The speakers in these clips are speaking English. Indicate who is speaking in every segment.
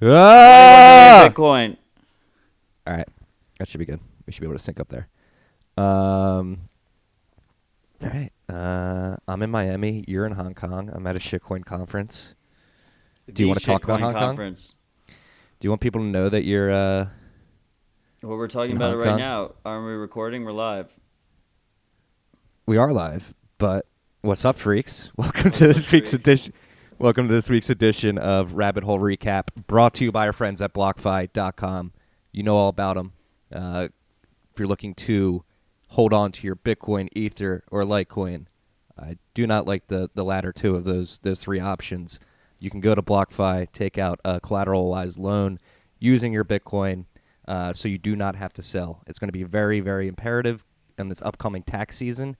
Speaker 1: Ah!
Speaker 2: Bitcoin.
Speaker 1: All right, that should be good. We should be able to sync up there. All right. I'm in Miami. You're in Hong Kong. I'm at a shitcoin conference. Do you
Speaker 2: The
Speaker 1: want to talk about
Speaker 2: shitcoin
Speaker 1: Hong Kong?
Speaker 2: conference.
Speaker 1: Do you want people to know that you're
Speaker 2: Well, we're talking
Speaker 1: in
Speaker 2: about it
Speaker 1: Hong
Speaker 2: right
Speaker 1: Kong?
Speaker 2: now. Aren't we recording? We're live.
Speaker 1: We are live, but what's up, freaks?
Speaker 2: What's up, freaks?
Speaker 1: Welcome to this week's edition of Rabbit Hole Recap, brought to you by our friends at BlockFi.com. You know all about them. If you're looking to hold on to your Bitcoin, Ether, or Litecoin, I do not like the latter two of those three options. You can go to BlockFi, take out a collateralized loan using your Bitcoin, so you do not have to sell. It's going to be very, very imperative in this upcoming tax season.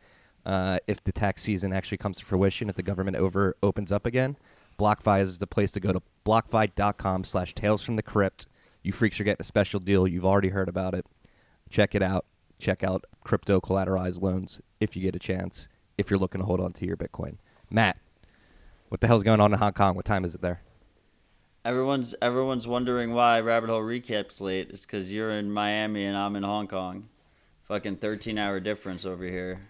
Speaker 1: If the tax season actually comes to fruition, if the government opens up again, BlockFi is the place to go to. BlockFi.com/Tales from the Crypt. You freaks are getting a special deal. You've already heard about it. Check it out. Check out crypto collateralized loans if you get a chance, if you're looking to hold on to your Bitcoin. Matt, what the hell's going on in Hong Kong? What time is it there?
Speaker 2: Everyone's wondering why Rabbit Hole Recap's late. It's because you're in Miami and I'm in Hong Kong. Fucking 13-hour difference over here.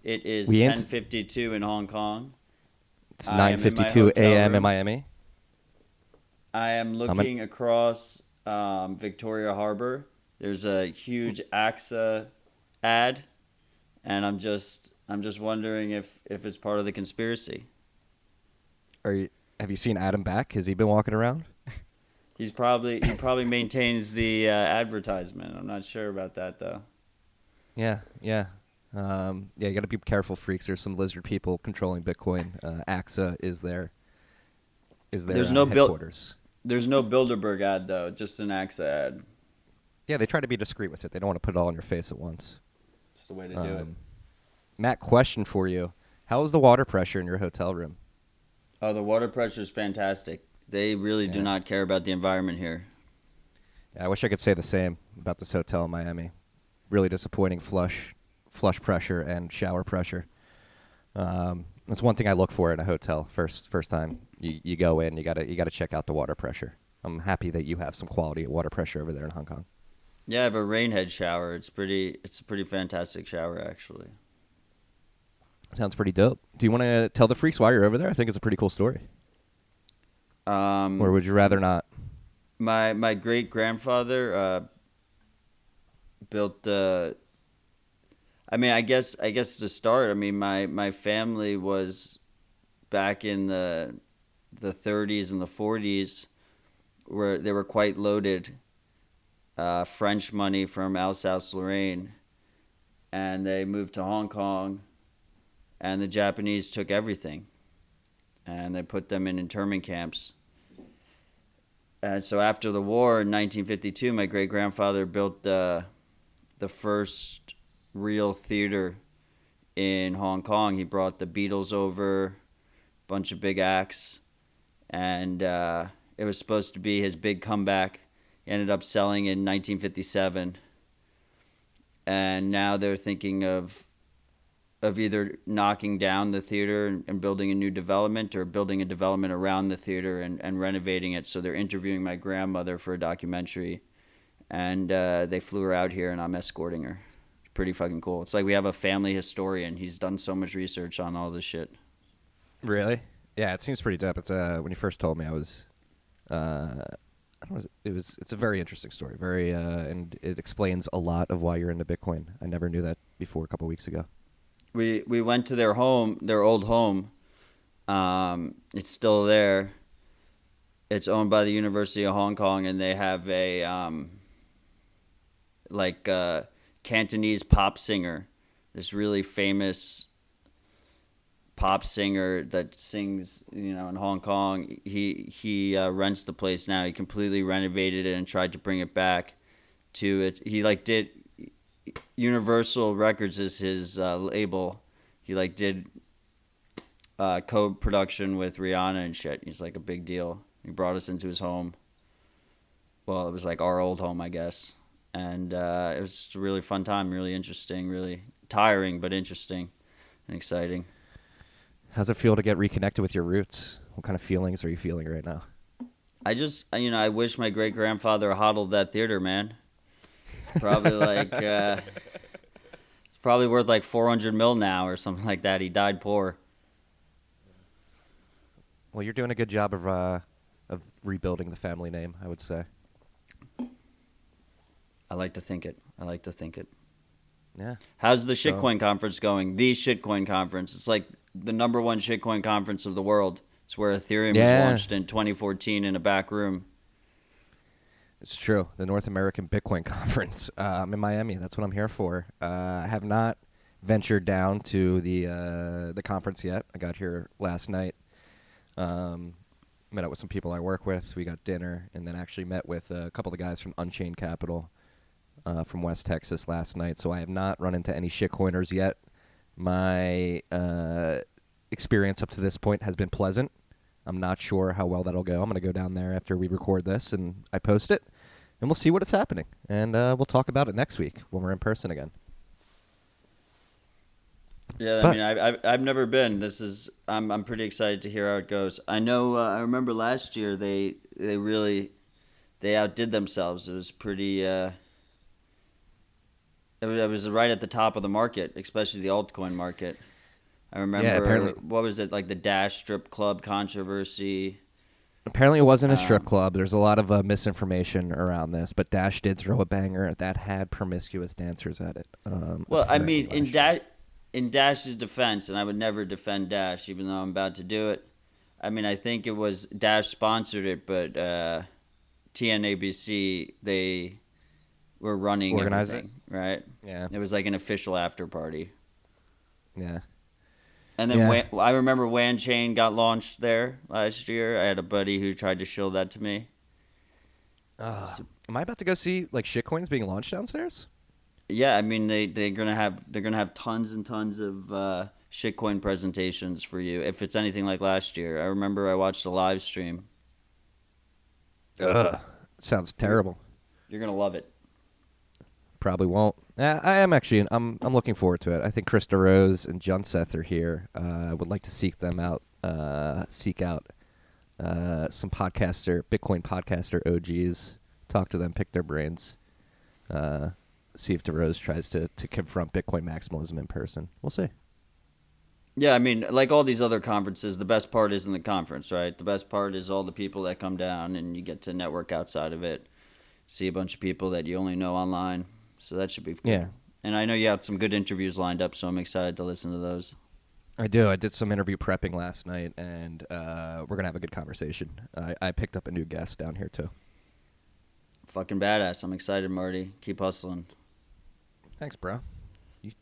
Speaker 2: It is 10:52 in Hong Kong.
Speaker 1: It's
Speaker 2: I am in my
Speaker 1: 9:52
Speaker 2: hotel
Speaker 1: a.m. in
Speaker 2: room.
Speaker 1: Miami.
Speaker 2: I am looking across Victoria Harbor. There's a huge AXA ad, and I'm just wondering if it's part of the conspiracy.
Speaker 1: Have you seen Adam Back? Has he been walking around?
Speaker 2: He probably maintains the advertisement. I'm not sure about that though.
Speaker 1: Yeah. You got to be careful, freaks. There's some lizard people controlling Bitcoin. AXA is their
Speaker 2: There's no
Speaker 1: headquarters.
Speaker 2: There's no Bilderberg ad though, just an AXA ad.
Speaker 1: Yeah, they try to be discreet with it. They don't want to put it all in your face at once.
Speaker 2: It's the way to do it.
Speaker 1: Matt, question for you. How is the water pressure in your hotel room?
Speaker 2: Oh, the water pressure is fantastic. They really do not care about the environment here.
Speaker 1: Yeah, I wish I could say the same about this hotel in Miami. Really disappointing flush pressure and shower pressure. That's one thing I look for in a hotel. First time you go in, you gotta check out the water pressure. I'm happy that you have some quality water pressure over there in Hong Kong.
Speaker 2: Yeah, I have a rainhead shower. It's a pretty fantastic shower actually.
Speaker 1: Sounds pretty dope. Do you want to tell the freaks why you're over there? I think it's a pretty cool story. Or would you rather not?
Speaker 2: My great grandfather built. I guess to start. I mean, my family was back in the 30s and the 40s, where they were quite loaded. French money from Alsace-Lorraine, and they moved to Hong Kong, and the Japanese took everything, and they put them in internment camps. And so after the war in 1952, my great-grandfather built the first real theater in Hong Kong. He brought the Beatles over, a bunch of big acts, and it was supposed to be his big comeback. He ended up selling in 1957, and now they're thinking of either knocking down the theater and building a new development, or building a development around the theater and renovating it. So they're interviewing my grandmother for a documentary, and they flew her out here, and I'm escorting her. It's pretty fucking cool. It's like we have a family historian. He's done so much research on all this shit.
Speaker 1: Really? Yeah, it seems pretty dope. It's when you first told me, I was, it's a very interesting story. And it explains a lot of why you're into Bitcoin. I never knew that before a couple weeks ago.
Speaker 2: We went to their home, their old home. It's still there. It's owned by the University of Hong Kong, and they have a Cantonese pop singer, this really famous pop singer that sings, in Hong Kong. He rents the place now. He completely renovated it and tried to bring it back to it. He did Universal Records is his label. He did co-production with Rihanna and shit. He's like a big deal. He brought us into his home. Well, it was like our old home, I guess. And it was just a really fun time, really interesting, really tiring, but interesting and exciting.
Speaker 1: How's it feel to get reconnected with your roots? What kind of feelings are you feeling right now?
Speaker 2: I wish my great grandfather hodled that theater, man. It's probably like it's probably worth like 400 mil now or something like that. He died poor.
Speaker 1: Well, you're doing a good job of rebuilding the family name, I would say.
Speaker 2: I like to think it. I like to think it.
Speaker 1: Yeah.
Speaker 2: How's the
Speaker 1: So
Speaker 2: shitcoin conference going? The shitcoin conference. It's like the number one shitcoin conference of the world. It's where Ethereum was
Speaker 1: yeah,
Speaker 2: launched in 2014 in a back room.
Speaker 1: it's true. The North American Bitcoin Conference. I'm in Miami. That's what I'm here for. I have not ventured down to the conference yet. I got here last night. Met up with some people I work with. We got dinner, and then actually met with a couple of the guys from OnChain Capital from West Texas last night. So I have not run into any shitcoiners yet. My experience up to this point has been pleasant. I'm not sure how well that'll go. I'm going to go down there after we record this and I post it, and we'll see what is happening. And we'll talk about it next week when we're in person again.
Speaker 2: Yeah,
Speaker 1: But
Speaker 2: I mean, I've never been. I'm pretty excited to hear how it goes. I know. I remember last year they really they outdid themselves. It was pretty. It was right at the top of the market, especially the altcoin market. I remember.
Speaker 1: apparently
Speaker 2: What was it like the Dash Strip Club controversy?
Speaker 1: Apparently, it wasn't a strip
Speaker 2: Um,
Speaker 1: club. There's a lot of misinformation around this, but Dash did throw a banger that had promiscuous dancers at it.
Speaker 2: well, I
Speaker 1: Apparently
Speaker 2: mean,
Speaker 1: last year.
Speaker 2: In Dash's defense, and I would never defend Dash, even though I'm about to do it. I mean, I think it was Dash sponsored it, but TNABC they were running
Speaker 1: Organize it?
Speaker 2: everything, right?
Speaker 1: Yeah,
Speaker 2: It was like an official after party.
Speaker 1: yeah,
Speaker 2: And then
Speaker 1: yeah.
Speaker 2: I remember OnChain got launched there last year. I had a buddy who tried to shill that to me.
Speaker 1: Am I about to go see like shitcoins being launched downstairs?
Speaker 2: Yeah, I mean they're gonna have tons and tons of shitcoin presentations for you if it's anything like last year. I remember I watched a live stream.
Speaker 1: Ugh, sounds
Speaker 2: You're
Speaker 1: terrible.
Speaker 2: you're gonna love it.
Speaker 1: Probably won't. I am actually. I'm looking forward to it. I think Krista Rose and John Seth are here. I would like to seek them out. Seek out some Bitcoin podcaster OGs. Talk to them, pick their brains. See if DeRose tries to confront Bitcoin maximalism in person. We'll see.
Speaker 2: Yeah, I mean, like all these other conferences, the best part isn't the conference, right? The best part is all the people that come down and you get to network outside of it, see a bunch of people that you only know online. So that should be cool.
Speaker 1: Yeah,
Speaker 2: And I know you have some good interviews lined up, so I'm excited to listen to those.
Speaker 1: I do. I did some interview prepping last night, and we're gonna have a good conversation. I picked up a new guest down here too.
Speaker 2: Fucking badass. I'm excited, Marty. Keep hustling.
Speaker 1: Thanks, bro.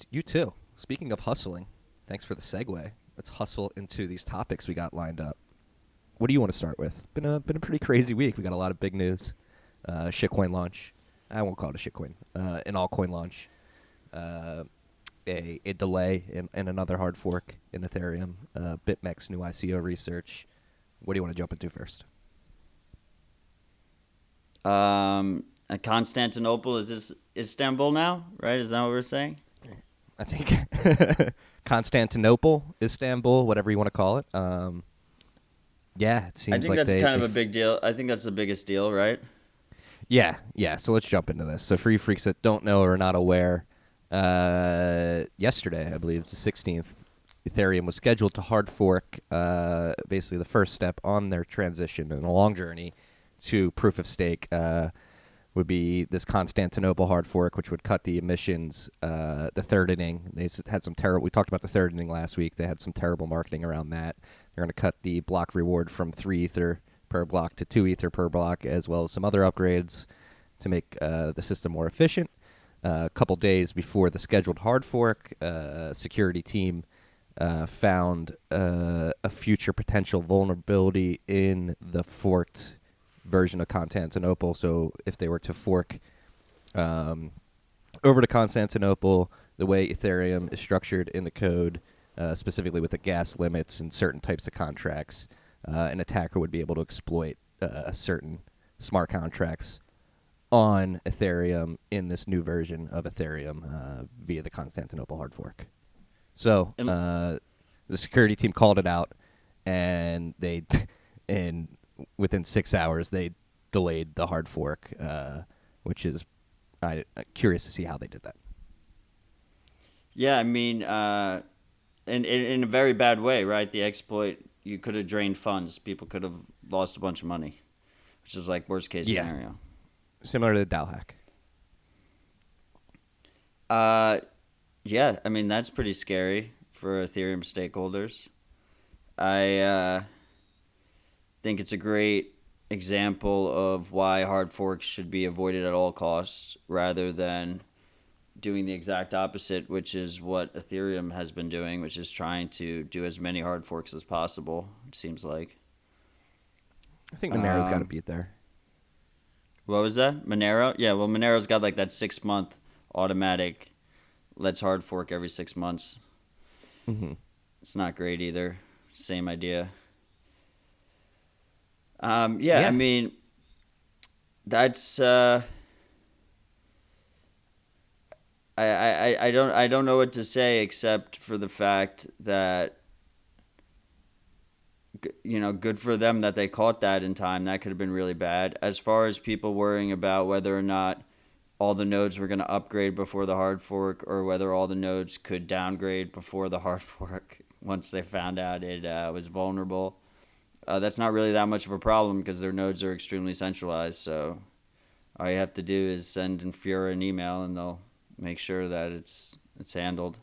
Speaker 1: You too. Speaking of hustling, thanks for the segue. Let's hustle into these topics we got lined up. What do you want to start with? Been a pretty crazy week. We got a lot of big news. Shitcoin launch. I won't call it a shitcoin. An altcoin launch. A delay in another hard fork in Ethereum. BitMEX new ICO research. What do you want to jump into first?
Speaker 2: Constantinople, is this Istanbul now, right? Is that what we're saying?
Speaker 1: I think Constantinople, Istanbul, whatever you want to call it. Yeah, it
Speaker 2: I
Speaker 1: seems
Speaker 2: think
Speaker 1: like
Speaker 2: that's
Speaker 1: they.
Speaker 2: kind of a big deal. I think that's the biggest deal, right?
Speaker 1: Yeah, yeah. So let's jump into this. So for you freaks that don't know or are not aware, yesterday, I believe, the 16th, Ethereum was scheduled to hard fork, basically the first step on their transition in a long journey to proof of stake. Would be this Constantinople hard fork, which would cut the emissions. The third inning, they had some terrible. We talked about the third inning last week. They had some terrible marketing around that. They're going to cut the block reward from 3 Ether per block to 2 Ether per block, as well as some other upgrades to make the system more efficient. A couple days before the scheduled hard fork, security team found a future potential vulnerability in the forked version of Constantinople. So if they were to fork over to Constantinople, the way Ethereum is structured in the code, specifically with the gas limits and certain types of contracts, an attacker would be able to exploit certain smart contracts on Ethereum in this new version of Ethereum via the Constantinople hard fork. So the security team called it out, and they and within 6 hours they delayed the hard fork, which is I'm curious to see how they did that.
Speaker 2: Yeah, I mean, in a very bad way, right? The exploit, you could have drained funds. People could have lost a bunch of money, which is like worst case scenario.
Speaker 1: Similar to the DAO hack.
Speaker 2: Yeah, I mean, that's pretty scary for Ethereum stakeholders. I think it's a great example of why hard forks should be avoided at all costs rather than doing the exact opposite, which is what Ethereum has been doing, which is trying to do as many hard forks as possible, it seems like.
Speaker 1: I think Monero's got to beat there.
Speaker 2: What was that? Monero? Yeah, well, Monero's got like that 6-month automatic, let's hard fork every 6 months.
Speaker 1: Mm-hmm.
Speaker 2: It's not great either. Same idea. Yeah, I mean, that's I don't know what to say except for the fact that, you know, good for them that they caught that in time. That could have been really bad. As far as people worrying about whether or not all the nodes were going to upgrade before the hard fork or whether all the nodes could downgrade before the hard fork once they found out it was vulnerable, that's not really that much of a problem because their nodes are extremely centralized. So all you have to do is send Infura an email and they'll make sure that it's handled.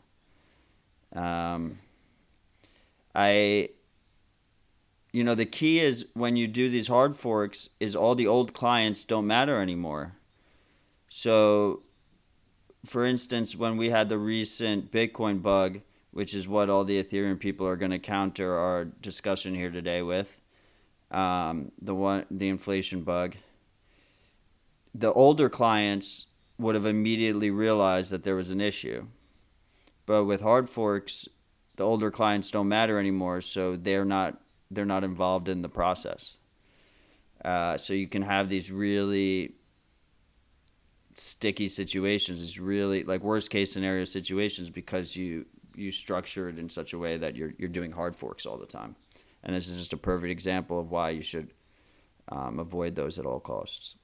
Speaker 2: You know, the key is when you do these hard forks is all the old clients don't matter anymore. So, for instance, when we had the recent Bitcoin bug, which is what all the Ethereum people are going to counter our discussion here today with, the inflation bug, the older clients would have immediately realized that there was an issue. But with hard forks, the older clients don't matter anymore, so they're not involved in the process. So you can have these really sticky situations, these really like worst case scenario situations because you structure it in such a way that you're doing hard forks all the time. And this is just a perfect example of why you should avoid those at all costs.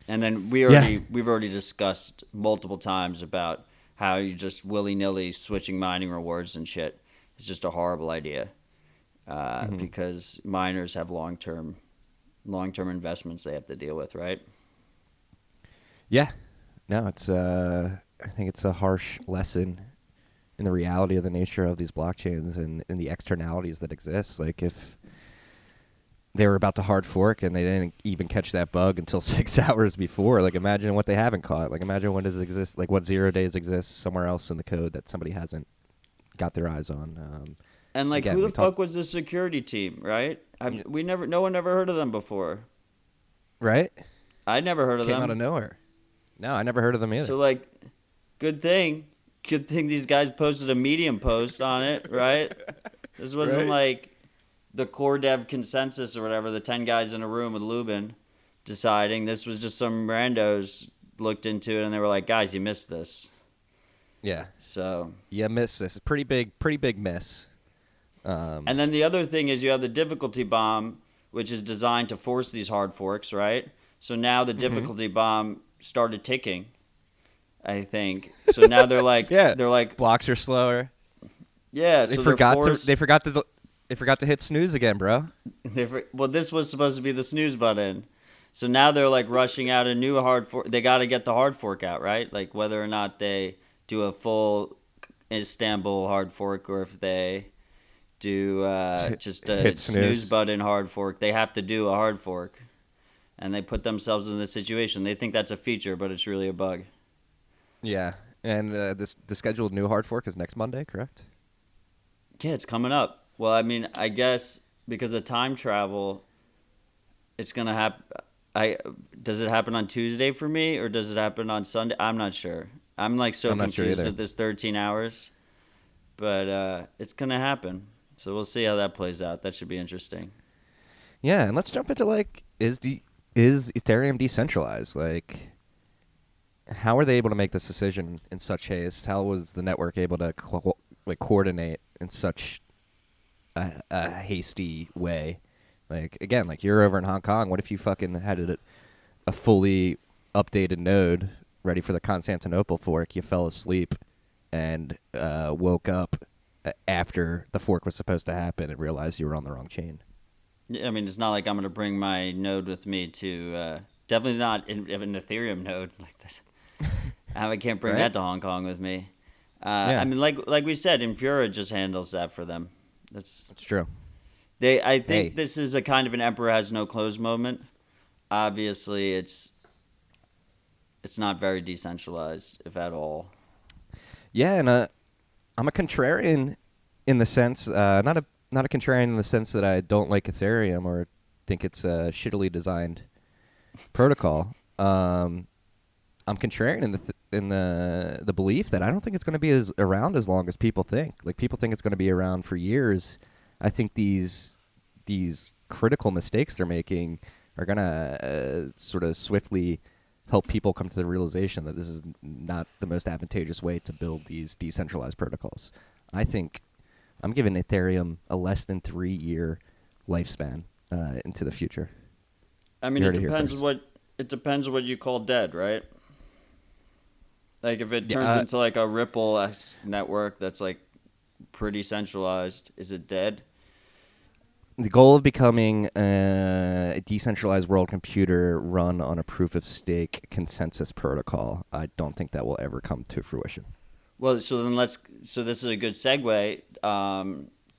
Speaker 2: And then we've already discussed multiple times about how you just willy-nilly switching mining rewards and shit is just a horrible idea. Because miners have long-term investments they have to deal with, right?
Speaker 1: Yeah. No, it's I think it's a harsh lesson in the reality of the nature of these blockchains and the externalities that exist. Like if they were about to hard fork and they didn't even catch that bug until 6 hours before, like imagine what they haven't caught. Like imagine what does exist, like what 0 days exists somewhere else in the code that somebody hasn't got their eyes on.
Speaker 2: And like,
Speaker 1: again,
Speaker 2: who the fuck was the security team, right? No one ever heard of them before.
Speaker 1: Right?
Speaker 2: I'd never heard of them.
Speaker 1: Came out of nowhere. No, I never heard of them either.
Speaker 2: So like, good thing these guys posted a Medium post on it, right? This wasn't like the core dev consensus or whatever, the 10 guys in a room with Lubin deciding. This was just some randos looked into it and they were like, guys, you missed this.
Speaker 1: Yeah.
Speaker 2: So
Speaker 1: you missed this. Pretty big miss.
Speaker 2: And then the other thing is you have the difficulty bomb, which is designed to force these hard forks, right? So now the difficulty bomb started ticking, I think. So now they're like, they're like
Speaker 1: blocks are slower.
Speaker 2: Yeah,
Speaker 1: they
Speaker 2: so
Speaker 1: forgot to hit snooze again, bro.
Speaker 2: Well, this was supposed to be the snooze button. So now they're like rushing out a new hard fork. They got to get the hard fork out, right? Like whether or not they do a full Istanbul hard fork or if they do just a snooze button hard fork, they have to do a hard fork. And they put themselves in this situation. They think that's a feature, but it's really a bug.
Speaker 1: Yeah, and the scheduled new hard fork is next Monday, correct?
Speaker 2: Yeah, it's coming up. Well, I mean, I guess because of time travel, it's going to happen. Does it happen on Tuesday for me, or does it happen on Sunday? I'm not sure. I'm like so confused with this 13 hours. But it's going to happen. So we'll see how that plays out. That should be interesting.
Speaker 1: Yeah, and let's jump into like, is Ethereum decentralized? Like, how are they able to make this decision in such haste? How was the network able to coordinate in such a hasty way Like, again, like you're over in Hong Kong. What if you fucking had a fully updated node ready for the Constantinople fork? You fell asleep and woke up after the fork was supposed to happen and realized you were on the wrong chain.
Speaker 2: Yeah, I mean, it's not like I'm going to bring my node with me to, definitely not an Ethereum node like this. I can't bring
Speaker 1: Right?
Speaker 2: that to Hong Kong with me.
Speaker 1: Yeah,
Speaker 2: I mean, like we said, Infura just handles that for them. That's
Speaker 1: that's true.
Speaker 2: I
Speaker 1: Hey,
Speaker 2: think this is a kind of an emperor has no clothes moment. Obviously, it's not very decentralized, if at all.
Speaker 1: yeah, and I'm a contrarian in the sense, not a contrarian in the sense that I don't like Ethereum or think it's a shittily designed protocol. I'm contrarian in the belief that I don't think it's going to be around as long as people think. Like people think it's going to be around for years. I think these critical mistakes they're making are going to sort of swiftly help people come to the realization that this is not the most advantageous way to build these decentralized protocols. I think I'm giving Ethereum a less than 3-year lifespan into the future.
Speaker 2: I mean,
Speaker 1: You heard it here first.
Speaker 2: it depends what you call dead, right? Like if it
Speaker 1: Yeah,
Speaker 2: turns into like a Ripple network that's like pretty centralized, is it dead?
Speaker 1: the goal of becoming a decentralized world computer run on a proof of stake consensus protocol, I don't think that will ever come to fruition.
Speaker 2: Well, so this is a good segue.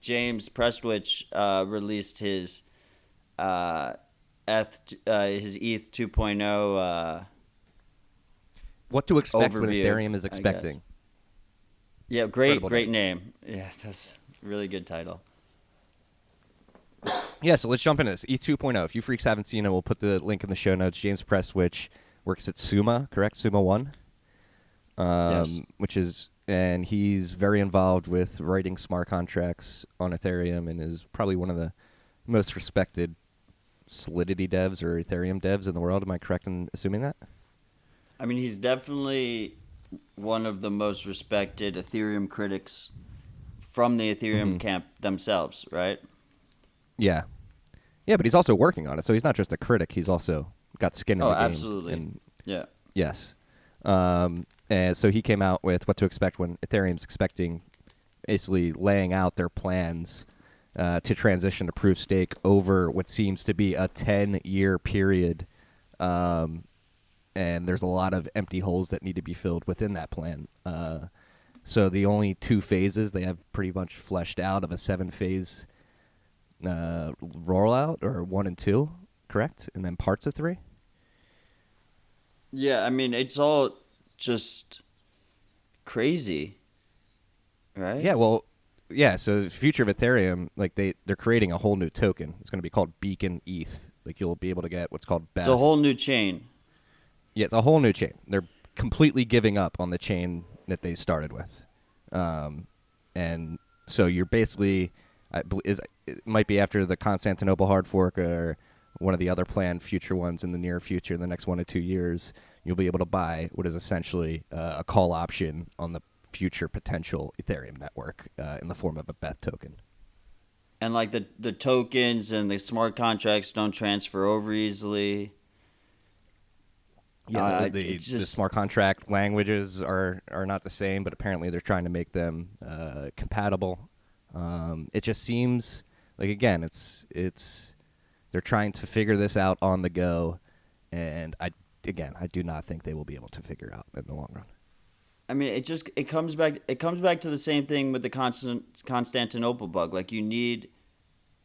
Speaker 2: James Prestwich released uh, his ETH 2.0
Speaker 1: What to expect when
Speaker 2: overview,
Speaker 1: Ethereum is
Speaker 2: I guess.
Speaker 1: expecting?
Speaker 2: Yeah,
Speaker 1: Incredible
Speaker 2: great name. Yeah, that's a really good title.
Speaker 1: Yeah, so let's jump into this. ETH 2.0. If you freaks haven't seen it, we'll put the link in the show notes. James Prestwich works at Suma, correct? Suma 1?
Speaker 2: Yes.
Speaker 1: And he's very involved with writing smart contracts on Ethereum and is probably one of the most respected Solidity devs or Ethereum devs in the world. Am I correct in assuming that?
Speaker 2: I mean, he's definitely one of the most respected Ethereum critics from the
Speaker 1: Mm-hmm.
Speaker 2: Ethereum camp themselves, right?
Speaker 1: Yeah. Yeah, but he's also working on it, so he's not just a critic. He's also got skin in
Speaker 2: Oh,
Speaker 1: the game.
Speaker 2: absolutely.
Speaker 1: And
Speaker 2: Yeah.
Speaker 1: yes. And so he came out with what to expect when Ethereum's expecting, basically laying out their plans to transition to proof stake over what seems to be a 10-year period. And there's a lot of empty holes that need to be filled within that plan. So the only 2 phases they have pretty much fleshed out of a 7-phase rollout, or 1 and 2, correct? And then parts of 3?
Speaker 2: Yeah, I mean, it's all just crazy, right?
Speaker 1: Yeah, well, yeah, so the future of Ethereum, like they're creating a whole new token. It's going to be called Beacon ETH. Like you'll be able to get what's called Beth.
Speaker 2: It's a whole new chain.
Speaker 1: Yeah, it's a whole new chain. They're completely giving up on the chain that they started with. And so you're basically it might be after the Constantinople hard fork or one of the other planned future ones in the near future, in the next 1 to 2 years, you'll be able to buy what is essentially a call option on the future potential Ethereum network in the form of a Beth token.
Speaker 2: And like the tokens and the smart contracts don't transfer over easily.
Speaker 1: Yeah,
Speaker 2: The
Speaker 1: the smart contract languages are not the same, but apparently they're trying to make them compatible. It just seems like, again, it's they're trying to figure this out on the go, and I do not think they will be able to figure it out in the long run.
Speaker 2: I mean, it comes back to the same thing with the Constantinople bug. Like you need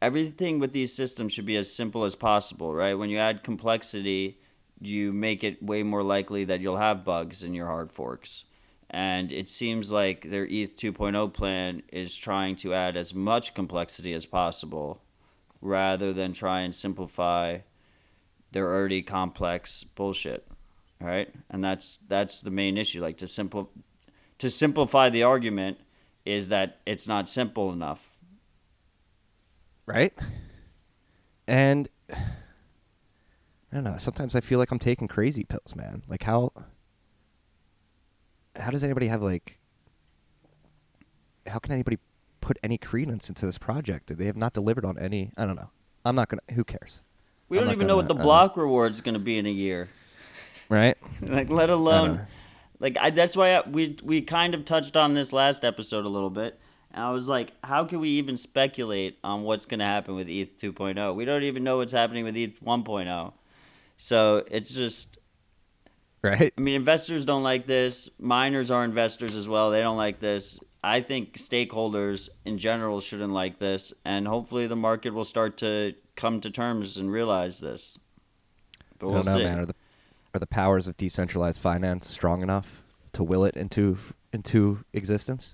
Speaker 2: everything with these systems should be as simple as possible, right? When you add complexity, you make it way more likely that you'll have bugs in your hard forks. And it seems like their ETH 2.0 plan is trying to add as much complexity as possible rather than try and simplify their already complex bullshit, right? And that's the main issue. Like to simplify the argument is that it's not simple enough.
Speaker 1: Right? And I don't know. Sometimes I feel like I'm taking crazy pills, man. Like how does anybody have how can anybody put any credence into this project? They have not delivered on any. I don't know. I'm not gonna. Who cares?
Speaker 2: We
Speaker 1: I'm
Speaker 2: don't
Speaker 1: not
Speaker 2: even know what the
Speaker 1: gonna,
Speaker 2: block reward is going to be in a year.
Speaker 1: Right?
Speaker 2: Like, let
Speaker 1: I
Speaker 2: alone,
Speaker 1: know.
Speaker 2: like, that's why we kind of touched on this last episode a little bit. And I was like, how can we even speculate on what's going to happen with ETH 2.0? We don't even know what's happening with ETH 1.0. So it's just,
Speaker 1: Right?
Speaker 2: I mean, investors don't like this. Miners are investors as well. They don't like this. I think stakeholders in general shouldn't like this. And hopefully the market will start to come to terms and realize this. But
Speaker 1: I
Speaker 2: we'll
Speaker 1: don't know,
Speaker 2: see.
Speaker 1: man. Are the powers of decentralized finance strong enough to will it into existence?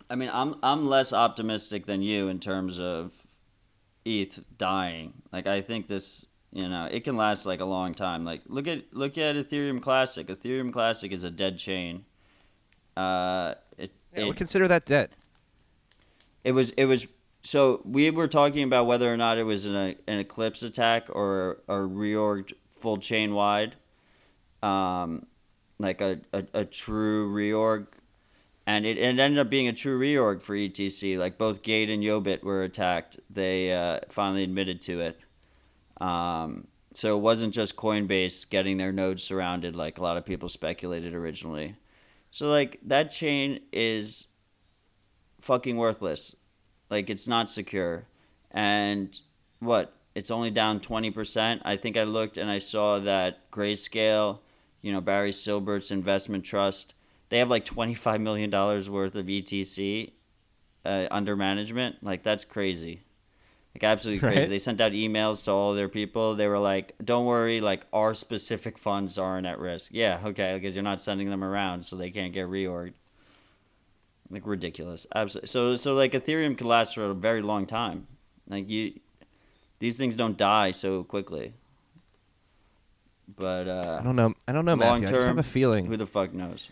Speaker 2: I mean, I'm less optimistic than you in terms of ETH dying. Like, I think this, it can last like a long time. Like, look at Ethereum Classic. Ethereum Classic is a dead chain.
Speaker 1: Yeah, we consider that dead.
Speaker 2: It was. So we were talking about whether or not it was an eclipse attack or a reorged full chain wide, like a true reorg. And it ended up being a true reorg for ETC. Like both Gate and Yobit were attacked. They finally admitted to it. So it wasn't just Coinbase getting their nodes surrounded like a lot of people speculated originally. So like that chain is fucking worthless. Like it's not secure. And what? It's only down 20%. I think I looked and I saw that Grayscale, Barry Silbert's investment trust, they have like $25 million worth of ETC under management. Like, that's crazy. Like, absolutely crazy.
Speaker 1: Right?
Speaker 2: They sent out emails to all their people. They were like, don't worry, like, our specific funds aren't at risk. Yeah, okay, because you're not sending them around, so they can't get reorged. Like, ridiculous. Absolutely. So like, Ethereum could last for a very long time. Like, these things don't die so quickly. But
Speaker 1: I don't know.
Speaker 2: long
Speaker 1: Matthew. I just have
Speaker 2: term,
Speaker 1: a feeling.
Speaker 2: who the fuck knows?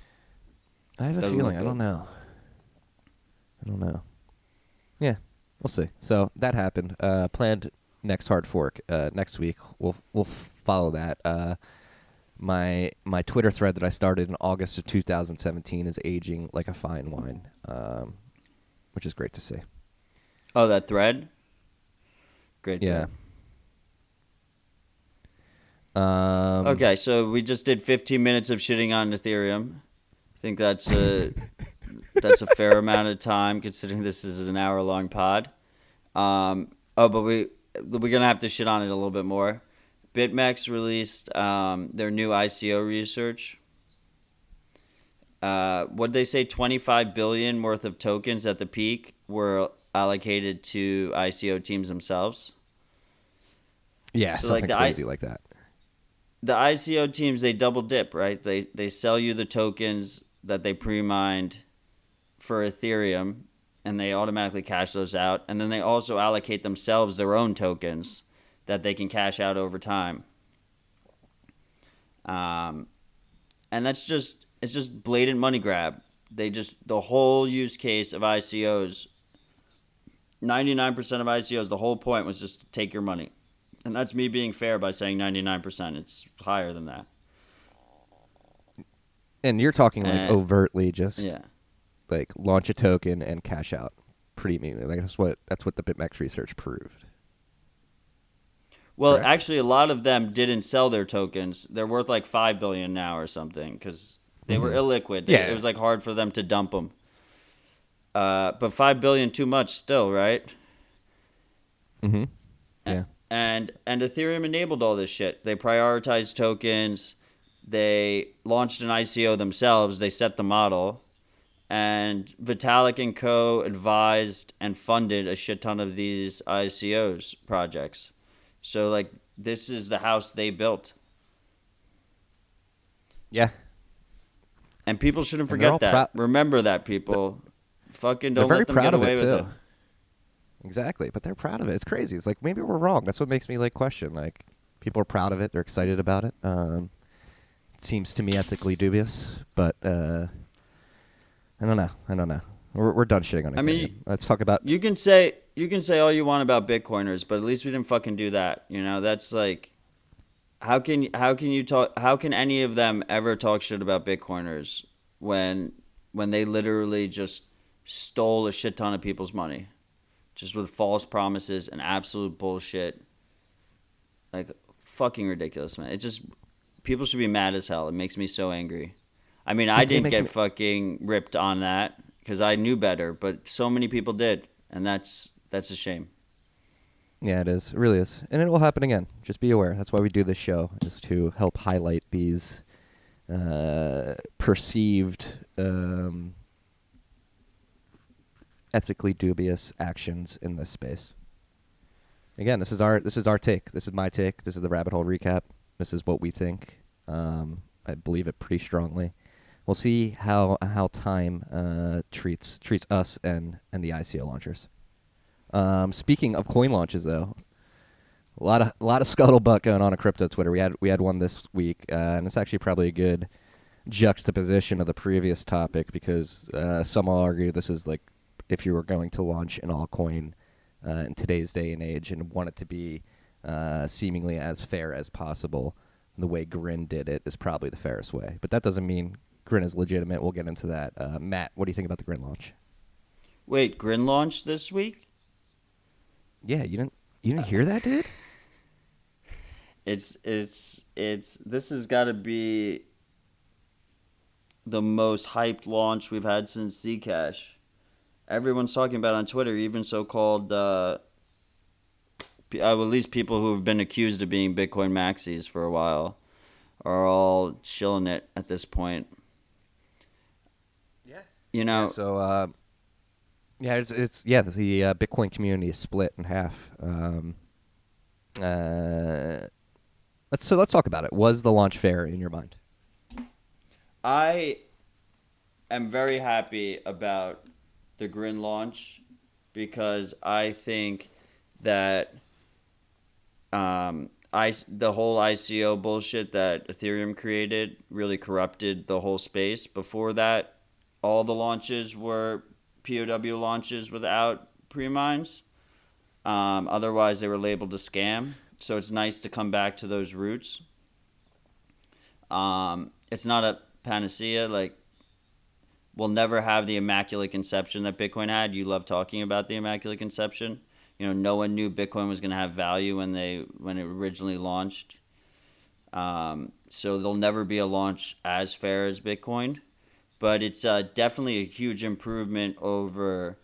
Speaker 1: I have a
Speaker 2: Doesn't
Speaker 1: feeling.
Speaker 2: look
Speaker 1: I don't know. Yeah, we'll see. So that happened. Planned next hard fork next week. We'll follow that. My Twitter thread that I started in August of 2017 is aging like a fine wine, which is great to see.
Speaker 2: Oh, that thread? Great
Speaker 1: Yeah.
Speaker 2: thread. Okay, so we just did 15 minutes of shitting on Ethereum. I think that's a fair amount of time considering this is an hour-long pod. But we're gonna have to shit on it a little bit more. BitMEX released their new ICO research. What did they say? 25 billion worth of tokens at the peak were allocated to ICO teams themselves.
Speaker 1: Yeah,
Speaker 2: So
Speaker 1: something crazy like that.
Speaker 2: The ICO teams, they double dip, right? They sell you the tokens that they pre-mined for Ethereum, and they automatically cash those out. And then they also allocate themselves their own tokens that they can cash out over time. And it's just blatant money grab. The whole use case of ICOs, 99% of ICOs, the whole point was just to take your money. And that's me being fair by saying 99%. It's higher than that.
Speaker 1: And you're talking like overtly just
Speaker 2: Yeah.
Speaker 1: like launch a token and cash out pretty immediately. Like that's what the BitMEX research proved.
Speaker 2: Well,
Speaker 1: Correct?
Speaker 2: actually, a lot of them didn't sell their tokens. They're worth like $5 billion now or something because they were illiquid.
Speaker 1: Yeah.
Speaker 2: It was like hard for them to dump them. But $5 billion too much still, right?
Speaker 1: Mm-hmm. Yeah.
Speaker 2: And Ethereum enabled all this shit. They prioritized tokens. They launched an ICO themselves. They set the model. And Vitalik and co. advised and funded a shit ton of these ICOs projects. So, like, this is the house they built.
Speaker 1: Yeah.
Speaker 2: And people shouldn't
Speaker 1: And they're all
Speaker 2: forget that. Remember that, people. Fucking don't
Speaker 1: They're very
Speaker 2: let them
Speaker 1: proud
Speaker 2: get
Speaker 1: of
Speaker 2: away
Speaker 1: it,
Speaker 2: with
Speaker 1: too.
Speaker 2: it.
Speaker 1: Exactly, but they're proud of it. It's crazy. It's like maybe we're wrong. That's what makes me like question. Like people are proud of it. They're excited about it. It seems to me ethically dubious, but I don't know. We're done shitting on it.
Speaker 2: I mean,
Speaker 1: let's talk about.
Speaker 2: You can say all you want about Bitcoiners, but at least we didn't fucking do that. That's like, how can any of them ever talk shit about Bitcoiners when they literally just stole a shit ton of people's money? just with false promises and absolute bullshit. Like, fucking ridiculous, man. It just, people should be mad as hell. It makes me so angry. I mean, I
Speaker 1: It
Speaker 2: didn't
Speaker 1: makes
Speaker 2: get
Speaker 1: me.
Speaker 2: fucking ripped on that because I knew better, but so many people did, and that's a shame.
Speaker 1: Yeah, it is. It really is, and it will happen again. Just be aware. That's why we do this show, is to help highlight these perceived ethically dubious actions in this space. Again, this is our take. This is my take. This is the rabbit hole recap. This is what we think. I believe it pretty strongly. We'll see how time treats us and the ICO launchers. Speaking of coin launches, though, a lot of scuttlebutt going on crypto Twitter. We had one this week, and it's actually probably a good juxtaposition of the previous topic because some will argue this is like if you were going to launch an altcoin in today's day and age and want it to be seemingly as fair as possible, the way Grin did it is probably the fairest way. But that doesn't mean Grin is legitimate. We'll get into that. Matt, what do you think about the Grin launch?
Speaker 2: Wait, Grin Launch this week?
Speaker 1: Yeah, you didn't hear that, dude?
Speaker 2: It's this has got to be the most hyped launch we've had since Zcash. Everyone's talking about it on Twitter, even so-called, at least people who have been accused of being Bitcoin maxis for a while are all chilling it at this point.
Speaker 1: Yeah.
Speaker 2: You know,
Speaker 1: Yeah, so it's the Bitcoin community is split in half. Let's talk about it. Was the launch fair in your mind?
Speaker 2: I am very happy about the Grin launch because I think that the whole ICO bullshit that Ethereum created really corrupted the whole space. Before that, all the launches were POW launches without pre-mines. Otherwise, they were labeled a scam. So it's nice to come back to those roots. It's not a panacea. Like, we'll never have the immaculate conception that Bitcoin had. You love talking about the immaculate conception. You know, no one knew Bitcoin was going to have value when it originally launched. So there'll never be a launch as fair as Bitcoin, but it's definitely a huge improvement over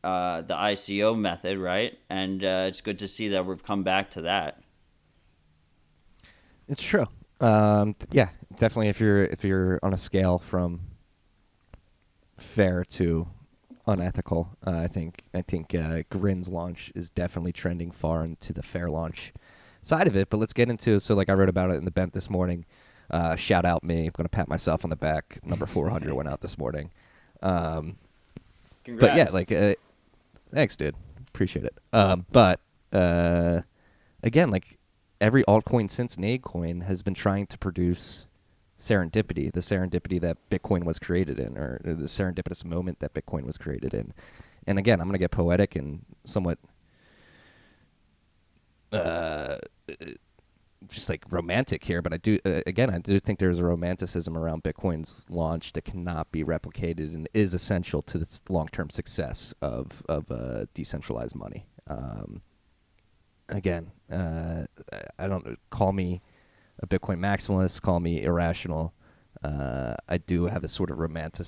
Speaker 2: the ICO method, right? And it's good to see that we've come back to that.
Speaker 1: It's true. Yeah, definitely. If you're on a scale from fair to unethical, I think Grin's launch is definitely trending far into the fair launch side of it. But let's get into I wrote about it in the Bent this morning. Shout out me. I'm gonna pat myself on the back. Number 400 went out this morning.
Speaker 2: Congrats.
Speaker 1: But yeah, thanks, dude. Appreciate it. But again, every altcoin since Nadecoin has been trying to produce serendipity, the serendipity that Bitcoin was created in, or the serendipitous moment that Bitcoin was created in. And again, I'm going to get poetic and somewhat just romantic here, but I do think there's a romanticism around Bitcoin's launch that cannot be replicated and is essential to the long-term success of decentralized money. Again, I don't call me a Bitcoin maximalist, call me irrational. I do have a sort of romantic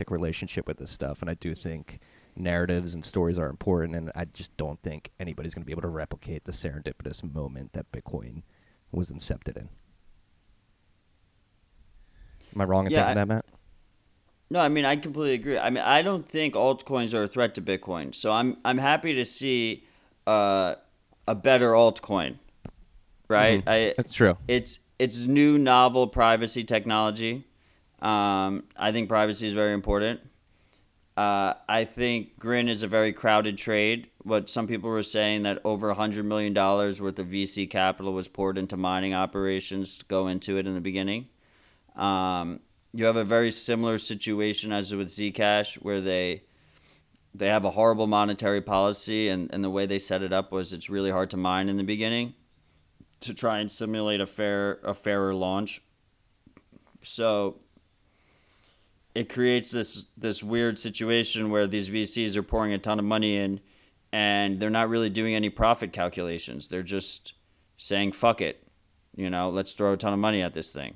Speaker 1: relationship with this stuff, and I do think narratives and stories are important, and I just don't think anybody's going to be able to replicate the serendipitous moment that Bitcoin was incepted in. Am I wrong in thinking that, Matt?
Speaker 2: No, I mean, I completely agree. I mean, I don't think altcoins are a threat to Bitcoin, so I'm happy to see a better altcoin, right?
Speaker 1: Mm-hmm. That's true.
Speaker 2: It's new, novel privacy technology. I think privacy is very important. I think Grin is a very crowded trade. What some people were saying that over $100 million worth of VC capital was poured into mining operations to go into it in the beginning. You have a very similar situation as with Zcash, where they have a horrible monetary policy, and the way they set it up was it's really hard to mine in the beginning to try and simulate a fairer launch. So it creates this weird situation where these VCs are pouring a ton of money in, and they're not really doing any profit calculations. They're just saying fuck it, let's throw a ton of money at this thing.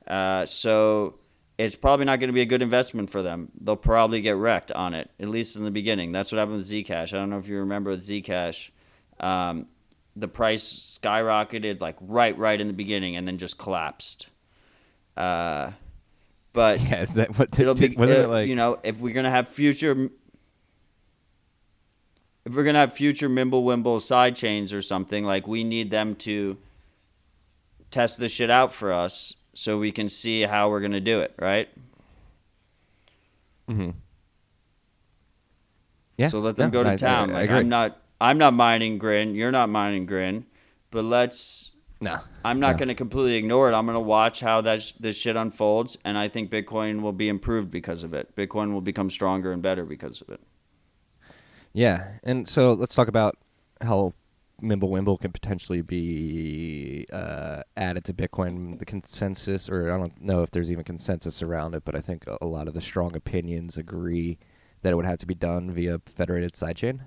Speaker 2: So it's probably not going to be a good investment for them. They'll probably get wrecked on it, at least in the beginning. That's what happened with Zcash. I don't know if you remember with Zcash. The price skyrocketed like right in the beginning and then just collapsed. But
Speaker 1: Yeah, is that what
Speaker 2: it'll be,
Speaker 1: wasn't it like
Speaker 2: if we're gonna have future Mimblewimble side chains or something, like, we need them to test this shit out for us so we can see how we're gonna do it, right?
Speaker 1: Mhm. Yeah.
Speaker 2: So let them go to town.
Speaker 1: I
Speaker 2: Like,
Speaker 1: agree.
Speaker 2: I'm not mining Grin. You're not mining Grin, but
Speaker 1: No.
Speaker 2: I'm not
Speaker 1: No.
Speaker 2: going to completely ignore it. I'm going to watch how this shit unfolds, and I think Bitcoin will be improved because of it. Bitcoin will become stronger and better because of it.
Speaker 1: Yeah, and so let's talk about how Mimblewimble can potentially be added to Bitcoin. The consensus, or I don't know if there's even consensus around it, but I think a lot of the strong opinions agree that it would have to be done via federated sidechain.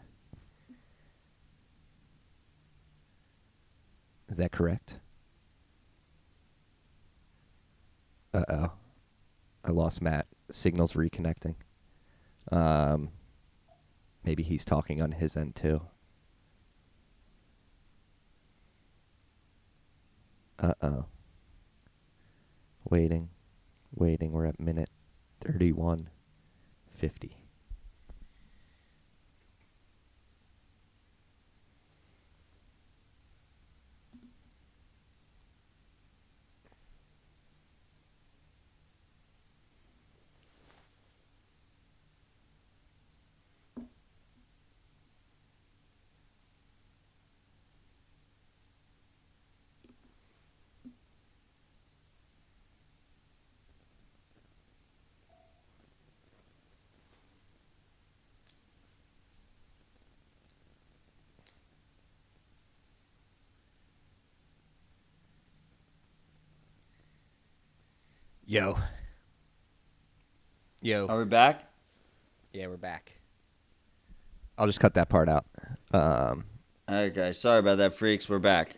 Speaker 1: Is that correct? Uh-oh. I lost Matt. Signal's reconnecting. Maybe he's talking on his end too. Uh-oh. Waiting. We're at minute 31:50. Yo.
Speaker 2: Are we back?
Speaker 1: Yeah, we're back. I'll just cut that part out.
Speaker 2: Okay, sorry about that, freaks. We're back.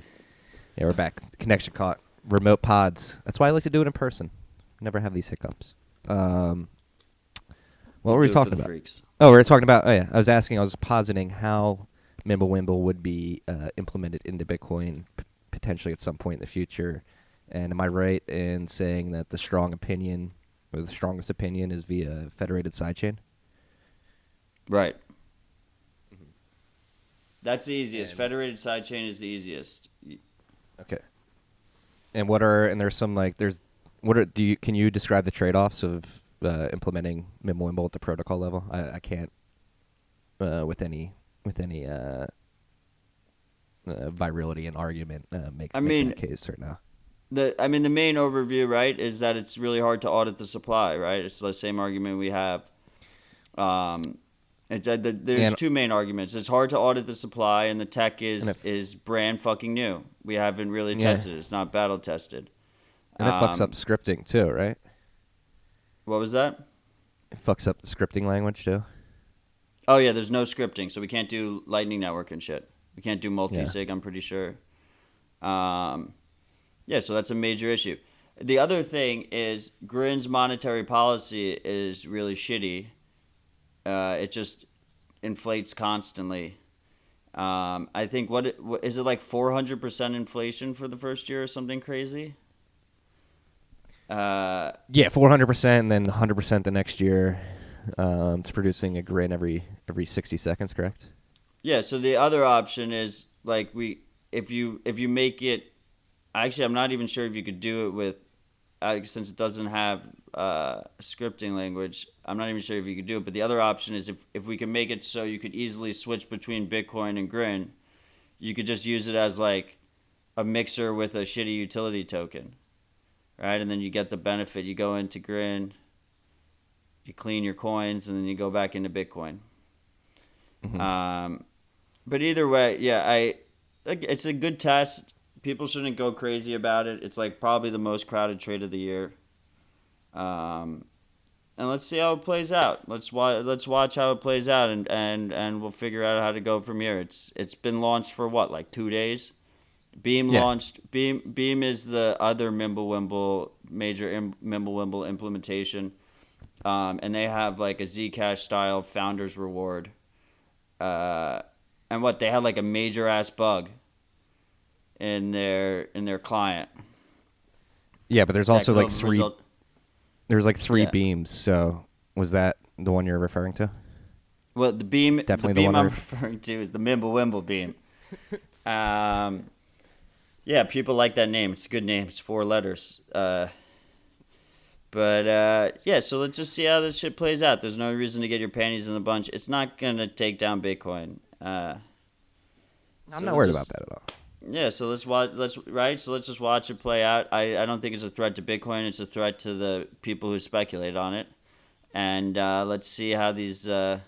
Speaker 1: Yeah, we're back. The connection caught. Remote pods. That's why I like to do it in person. Never have these hiccups. What were we
Speaker 2: Do it for
Speaker 1: talking
Speaker 2: the
Speaker 1: about?
Speaker 2: freaks.
Speaker 1: Oh, we were talking about. Oh, yeah. I was positing how Mimblewimble would be implemented into Bitcoin potentially at some point in the future. And am I right in saying that the strongest opinion is via federated sidechain?
Speaker 2: Right. That's the easiest.
Speaker 1: And-
Speaker 2: Federated sidechain is the easiest.
Speaker 1: Okay. And there's some like can you describe the trade-offs of implementing Mimblewimble at the protocol level? I can't with any virality and argument make that case right now.
Speaker 2: The main overview, right, is that it's really hard to audit the supply, right? It's the same argument we have. There's two main arguments. It's hard to audit the supply, and the tech is brand fucking new. We haven't really tested it. It's not battle tested.
Speaker 1: And it fucks up scripting too, right?
Speaker 2: What was that?
Speaker 1: It fucks up the scripting language too.
Speaker 2: Oh, yeah, there's no scripting, so we can't do Lightning Network and shit. We can't do multi-sig, I'm pretty sure. Yeah, so that's a major issue. The other thing is Grin's monetary policy is really shitty. It just inflates constantly. I think what is it, like 400% inflation for the first year or something crazy?
Speaker 1: Yeah, 400%, and then 100% the next year. It's producing a Grin every 60 seconds, correct?
Speaker 2: Yeah. So the other option is like if you make it. Actually, I'm not even sure if you could do it with, since it doesn't have scripting language. I'm not even sure if you could do it. But the other option is if we can make it so you could easily switch between Bitcoin and Grin, you could just use it as like a mixer with a shitty utility token, right? And then you get the benefit. You go into Grin, you clean your coins, and then you go back into Bitcoin.
Speaker 1: Mm-hmm.
Speaker 2: But either way, yeah, it's a good test. People shouldn't go crazy about it. It's like probably the most crowded trade of the year. and let's see how it plays out. Let's watch how it plays out, and we'll figure out how to go from here. It's been launched for what, like 2 days. Beam
Speaker 1: Yeah.
Speaker 2: launched. Beam is the other Mimblewimble implementation, and they have like a Zcash style founders reward. And what they had like a major ass bug in their client
Speaker 1: Yeah, but there's
Speaker 2: that
Speaker 1: also
Speaker 2: could
Speaker 1: like
Speaker 2: have
Speaker 1: three.
Speaker 2: result.
Speaker 1: There's like three
Speaker 2: Yeah.
Speaker 1: beams. So was that the one you're referring to?
Speaker 2: Well, the
Speaker 1: Definitely the
Speaker 2: beam
Speaker 1: one
Speaker 2: I'm
Speaker 1: we're-
Speaker 2: referring to is the Mimblewimble beam. Um, yeah, people like that name. It's a good name. It's 4 letters. Yeah, so let's just see how this shit plays out. There's no reason to get your panties in a bunch. It's not gonna take down Bitcoin.
Speaker 1: I'm not worried about that at all.
Speaker 2: Yeah, so let's watch. So let's just watch it play out. I don't think it's a threat to Bitcoin. It's a threat to the people who speculate on it. And let's see how these. Let's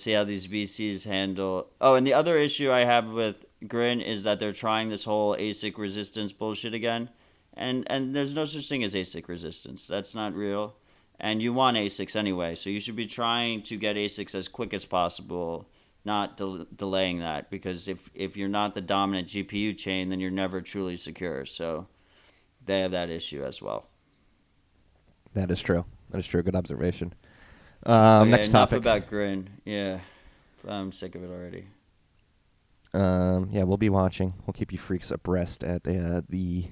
Speaker 2: see how these VCs handle. Oh, and the other issue I have with Grin is that they're trying this whole ASIC resistance bullshit again, and there's no such thing as ASIC resistance. That's not real, and you want ASICs anyway, so you should be trying to get ASICs as quick as possible, not delaying that, because if you're not the dominant GPU chain, then you're never truly secure. So they have that issue as well.
Speaker 1: That is true. That is true. Good observation.
Speaker 2: Okay,
Speaker 1: Next
Speaker 2: enough
Speaker 1: topic.
Speaker 2: about Grin. Yeah, I'm sick of it already.
Speaker 1: Yeah, we'll be watching. We'll keep you freaks abreast at the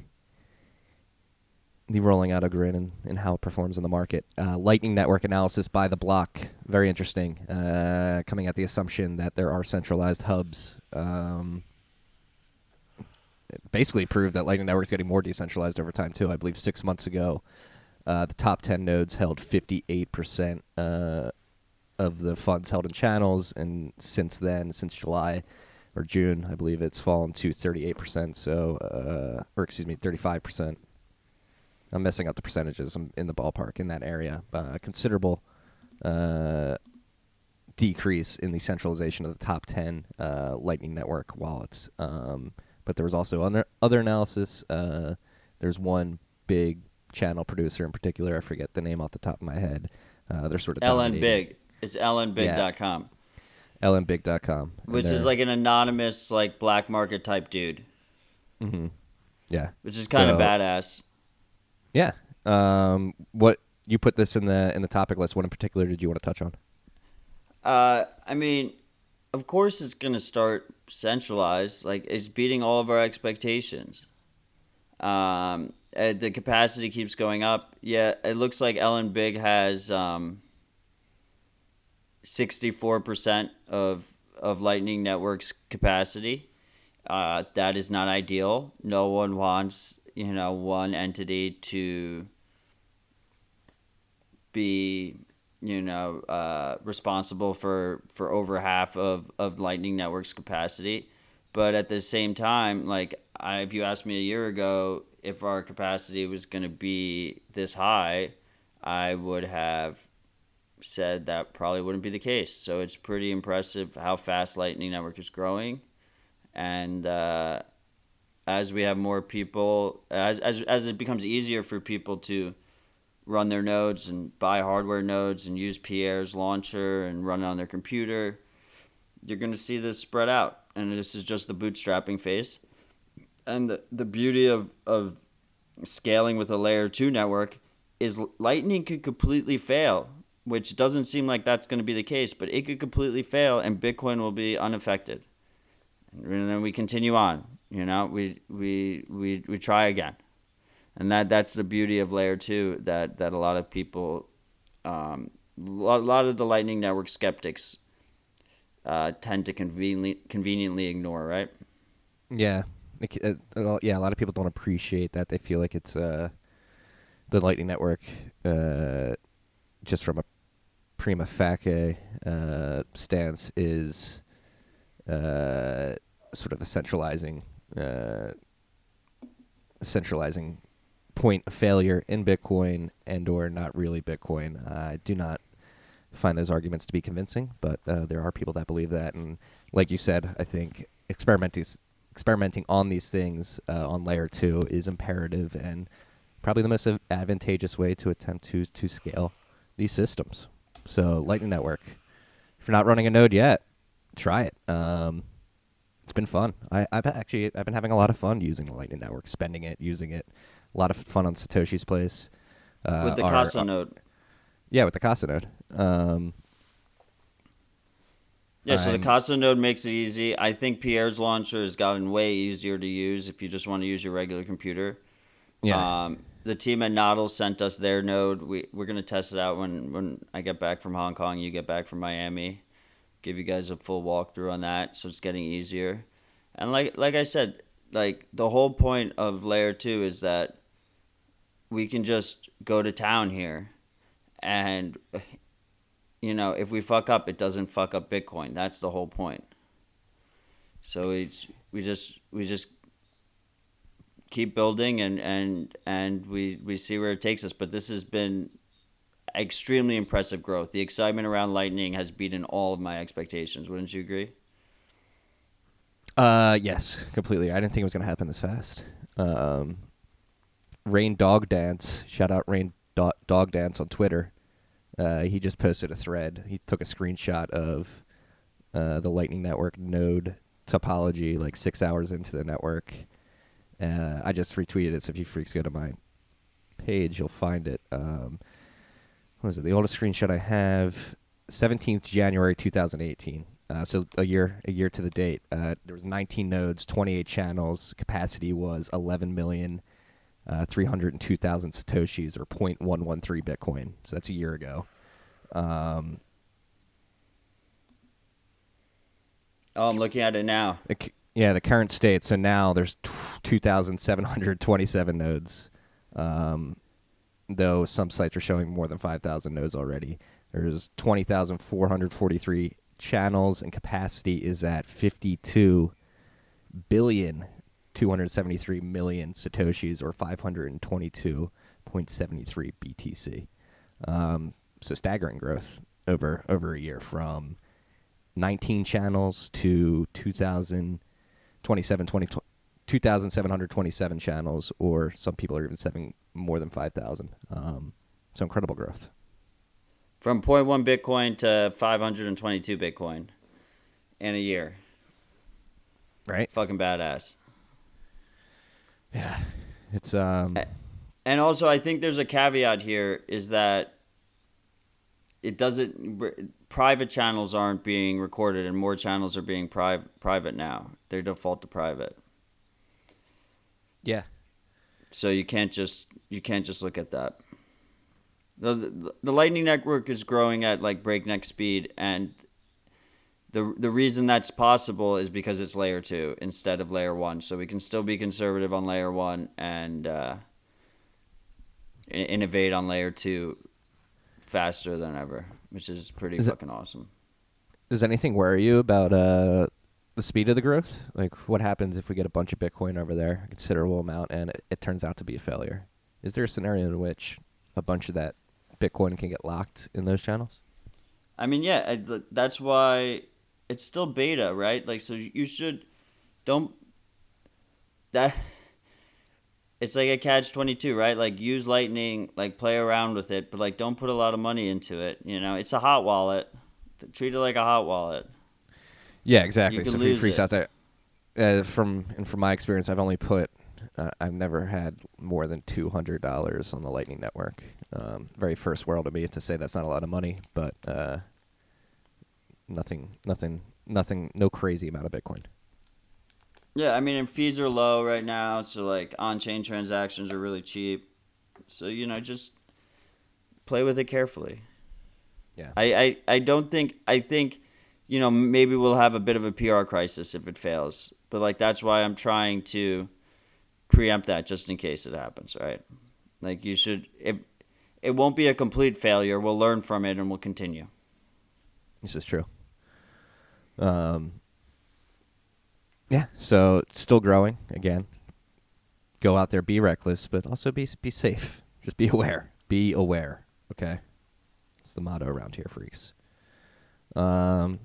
Speaker 1: rolling out of Grin and how it performs in the market. Lightning Network analysis by the block. Very interesting. Coming at the assumption that there are centralized hubs. It basically proved that Lightning Network is getting more decentralized over time, too. I believe 6 months ago, the top 10 nodes held 58% of the funds held in channels. And since then, since July or June, I believe it's fallen to 38%. So, 35%. I'm messing up the percentages. I'm in the ballpark in that area. Considerable decrease in the centralization of the top 10 Lightning Network wallets. But there was also other analysis. There's one big channel producer in particular. I forget the name off the top of my head. They're sort of
Speaker 2: LN
Speaker 1: dominating.
Speaker 2: Big. It's lnbig.com.
Speaker 1: lnbig.com.
Speaker 2: Which is like an anonymous, like black market type dude.
Speaker 1: Mm-hmm. Yeah.
Speaker 2: Which is kind of badass.
Speaker 1: Yeah. What you put this in the topic list? What in particular did you want to touch on?
Speaker 2: I mean, of course it's gonna start centralized. Like it's beating all of our expectations. The capacity keeps going up. Yeah, it looks like LN Big has 64% of Lightning Network's capacity. That is not ideal. No one wants, one entity to be, responsible for over half of Lightning Network's capacity. But at the same time, if you asked me a year ago if our capacity was going to be this high, I would have said that probably wouldn't be the case. So it's pretty impressive how fast Lightning Network is growing. And as we have more people, as it becomes easier for people to run their nodes and buy hardware nodes and use Pierre's launcher and run it on their computer, you're going to see this spread out. And this is just the bootstrapping phase. And the beauty of scaling with a layer 2 network is Lightning could completely fail, which doesn't seem like that's going to be the case, but it could completely fail and Bitcoin will be unaffected. And then we continue on, we try again. And that's the beauty of layer 2 that a lot of people, a lot of the Lightning Network skeptics tend to conveniently ignore, right?
Speaker 1: Yeah. A lot of people don't appreciate that. They feel like it's the Lightning Network, just from a prima facie stance, is sort of a centralizing point of failure in Bitcoin and or not really Bitcoin. I do not find those arguments to be convincing, but there are people that believe that. And like you said, I think experimenting on these things on layer 2 is imperative, and probably the most advantageous way to attempt to scale these systems. So Lightning Network. If you're not running a node yet, try it. It's been fun. I've been having a lot of fun using the Lightning Network, spending it, using it. A lot of fun on Satoshi's Place.
Speaker 2: With the Casa node.
Speaker 1: Yeah, with the Casa node.
Speaker 2: So the Casa node makes it easy. I think Pierre's launcher has gotten way easier to use if you just want to use your regular computer.
Speaker 1: Yeah.
Speaker 2: The team at Noddle sent us their node. We're going to test it out when I get back from Hong Kong, you get back from Miami. Give you guys a full walkthrough on that, so it's getting easier. And like I said, like the whole point of layer 2 is that we can just go to town here, and if we fuck up, it doesn't fuck up Bitcoin. That's the whole point. So we just keep building and we see where it takes us. But this has been extremely impressive growth. The excitement around Lightning has beaten all of my expectations. Wouldn't you agree?
Speaker 1: Yes, completely. I didn't think it was going to happen this fast. Rain Dog Dance, shout out Rain Dog Dance on Twitter. He just posted a thread. He took a screenshot of the Lightning Network node topology like 6 hours into the network. I just retweeted it, so if you freaks go to my page, you'll find it. What was it? The oldest screenshot I have, 17th January 2018. So a year to the date. There was 19 nodes, 28 channels. Capacity was 11,302,000 satoshis, or 0.113 Bitcoin. So that's a year ago.
Speaker 2: I'm looking at it now.
Speaker 1: The current state. So now there's 2,727 nodes. Though some sites are showing more than 5,000 nodes already. There's 20,443 channels, and capacity is at 52,273,000,000 satoshis, or 522.73 BTC. So staggering growth over a year, from 19 channels to 2,727 channels, or some people are even saying more than 5,000. So incredible growth.
Speaker 2: From 0.1 Bitcoin to 522 Bitcoin in a year.
Speaker 1: Right?
Speaker 2: Fucking badass.
Speaker 1: Yeah. It's
Speaker 2: And also, I think there's a caveat here, is that it doesn't. Private channels aren't being recorded, and more channels are being private now. They default to private.
Speaker 1: Yeah.
Speaker 2: So you can't just look at that. The Lightning Network is growing at like breakneck speed, and the reason that's possible is because it's layer 2 instead of layer 1. So we can still be conservative on layer 1 and innovate on layer 2 faster than ever, which is pretty fucking awesome.
Speaker 1: Does anything worry you about the speed of the growth? Like, what happens if we get a bunch of Bitcoin over there, a considerable amount, and it turns out to be a failure? Is there a scenario in which a bunch of that Bitcoin can get locked in those channels?
Speaker 2: I mean, yeah, that's why it's still beta, right? Like, so you should that. It's like a catch-22, right? Like, use Lightning, like, play around with it, but, like, don't put a lot of money into it. It's a hot wallet. Treat it like a hot wallet.
Speaker 1: Yeah, exactly.
Speaker 2: You can
Speaker 1: So
Speaker 2: lose
Speaker 1: freaks
Speaker 2: it.
Speaker 1: out there. From my experience, I've only I've never had more than $200 on the Lightning Network. Very first world of me to say that's not a lot of money, but nothing, no crazy amount of Bitcoin.
Speaker 2: Yeah, I mean, and fees are low right now, so like on-chain transactions are really cheap. So just play with it carefully.
Speaker 1: Yeah.
Speaker 2: I think maybe we'll have a bit of a PR crisis if it fails, but like that's why I'm trying to preempt that just in case it happens, right? Like it won't be a complete failure. We'll learn from it and we'll continue.
Speaker 1: This is true. Yeah, so it's still growing again. Go out there, be reckless, but also be safe. Just be aware. Be aware. Okay, it's the motto around here, freaks. How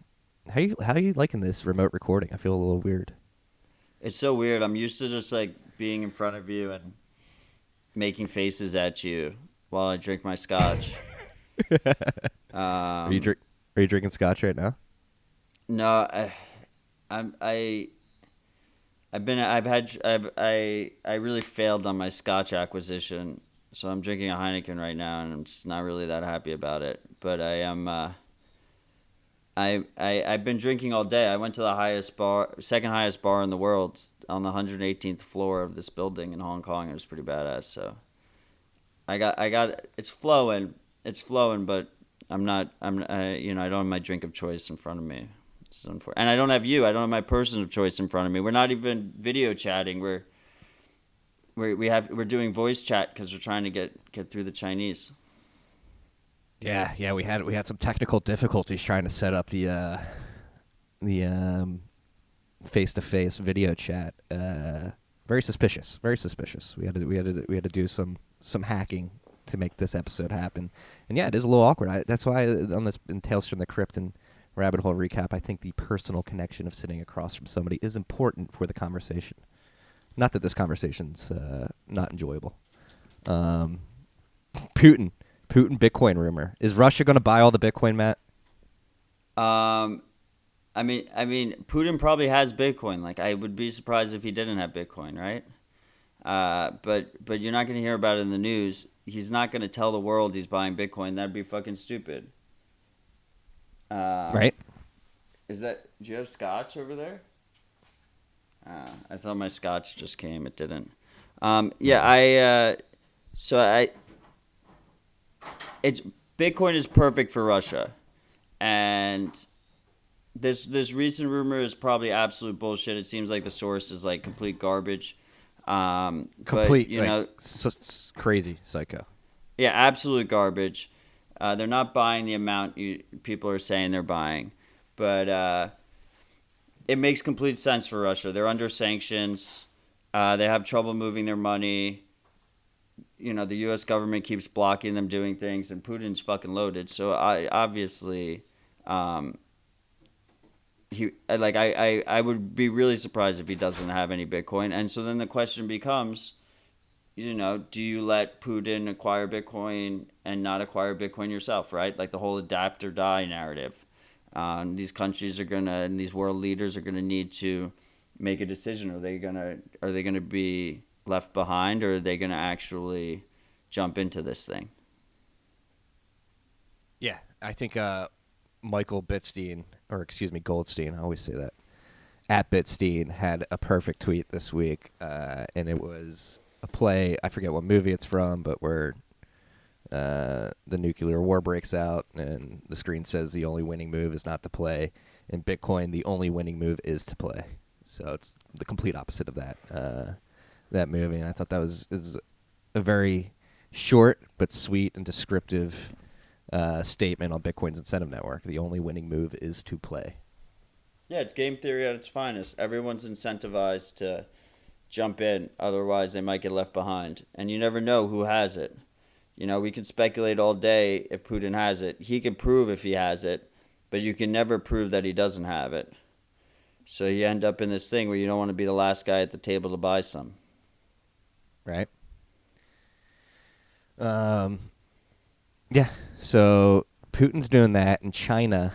Speaker 1: are you liking this remote recording? I feel a little weird.
Speaker 2: It's so weird. I'm used to just like being in front of you making faces at you while I drink my scotch.
Speaker 1: Are you drink? Are you drinking scotch right now?
Speaker 2: No, I I really failed on my scotch acquisition, so I'm drinking a Heineken right now, and I'm just not really that happy about it. But I am I've been drinking all day. I went to the second highest bar in the world on the 118th floor of this building in Hong Kong. It was pretty badass. So I got it's flowing, but I don't have my drink of choice in front of me. And I don't have you. I don't have my person of choice in front of me. We're not even video chatting. We're doing voice chat because we're trying to get through the Chinese.
Speaker 1: Yeah. We had some technical difficulties trying to set up the face-to-face video chat. Very suspicious. Very suspicious. We had to do some hacking to make this episode happen. And yeah, it is a little awkward. That's why on this in Tales from the Crypt and Rabbit Hole Recap, I think the personal connection of sitting across from somebody is important for the conversation. Not that this conversation's not enjoyable. Putin Bitcoin rumor. Is Russia going to buy all the Bitcoin, Matt?
Speaker 2: I mean, Putin probably has Bitcoin. Like, I would be surprised if he didn't have Bitcoin, right? But you're not going to hear about it in the news. He's not going to tell the world he's buying Bitcoin. That'd be fucking stupid.
Speaker 1: Right?
Speaker 2: Do you have scotch over there? I thought my scotch just came. It didn't. Bitcoin is perfect for Russia, and this recent rumor is probably absolute bullshit. It seems like the source is like complete garbage.
Speaker 1: Complete, crazy psycho.
Speaker 2: Yeah, absolute garbage. They're not buying the amount people are saying they're buying, but it makes complete sense for Russia. They're under sanctions. They have trouble moving their money. The U.S. government keeps blocking them doing things, and Putin's fucking loaded. So obviously, I would be really surprised if he doesn't have any Bitcoin. And so then the question becomes, do you let Putin acquire Bitcoin and not acquire Bitcoin yourself, right? Like the whole adapt or die narrative. These countries and these world leaders are gonna need to make a decision. Are they gonna be left behind, or are they gonna actually jump into this thing?
Speaker 1: Yeah, I think Michael Goldstein, I always say that, at Bitstein had a perfect tweet this week, and it was a play. I forget what movie it's from, but where the nuclear war breaks out, and the screen says the only winning move is not to play. In Bitcoin, the only winning move is to play. So it's the complete opposite of that movie, and I thought that is a very short but sweet and descriptive statement on Bitcoin's incentive network. The only winning move is to play.
Speaker 2: Yeah, it's game theory at its finest. Everyone's incentivized to jump in, otherwise they might get left behind. And you never know who has it. We can speculate all day if Putin has it. He can prove if he has it, but you can never prove that he doesn't have it. So you end up in this thing where you don't want to be the last guy at the table to buy some.
Speaker 1: Right? Yeah, so Putin's doing that in China,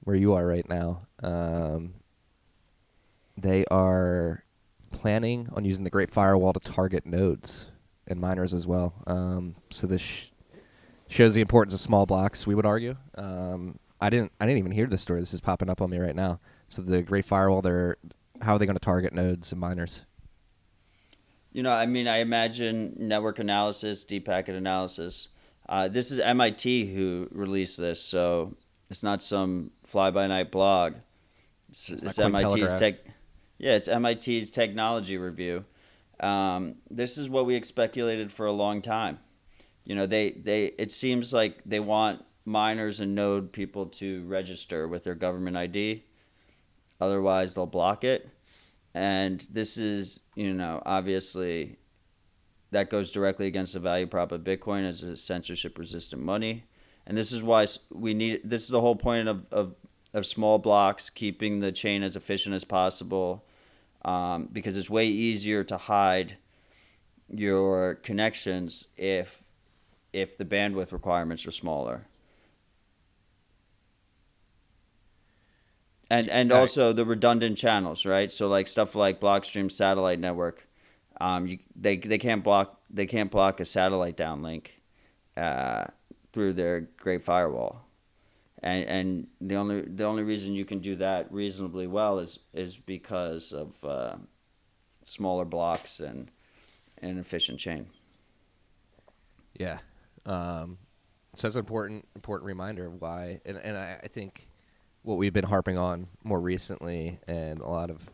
Speaker 1: where you are right now. They are planning on using the Great Firewall to target nodes and miners as well. So this shows the importance of small blocks, we would argue. I didn't even hear this story. This is popping up on me right now. So the Great Firewall, how are they going to target nodes and miners?
Speaker 2: I imagine network analysis, deep packet analysis. This is MIT who released this, so it's not some fly-by-night blog. It's MIT's it's MIT's technology review. This is what we had speculated for a long time. It seems like they want miners and node people to register with their government ID. Otherwise, they'll block it. And this is, obviously, that goes directly against the value prop of Bitcoin as a censorship-resistant money. And this is why this is the whole point of small blocks, keeping the chain as efficient as possible, because it's way easier to hide your connections if the bandwidth requirements are smaller. And
Speaker 1: All right.
Speaker 2: also the redundant channels, right? So like stuff like Blockstream satellite network, they can't block a satellite downlink uh, through their Great Firewall, and the only reason you can do that reasonably well is because of smaller blocks and an efficient chain.
Speaker 1: Yeah. So that's an important reminder of why, and I think what we've been harping on more recently, and a lot of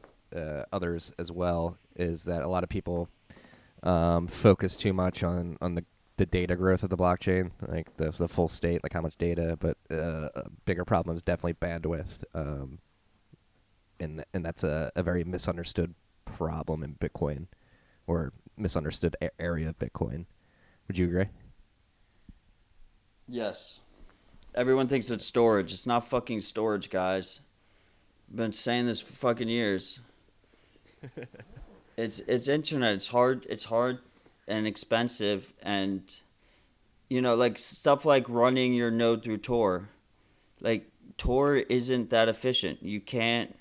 Speaker 1: others as well, is that a lot of people focus too much on the data growth of the blockchain, like the full state, like how much data, but a bigger problem is definitely bandwidth, and that's a very misunderstood problem in Bitcoin, or misunderstood area of Bitcoin. Would you agree?
Speaker 2: Yes. Everyone thinks it's storage. It's not fucking storage, guys. I've been saying this for fucking years. It's internet. It's hard and expensive, and like stuff like running your node through Tor. Like Tor isn't that efficient. You can't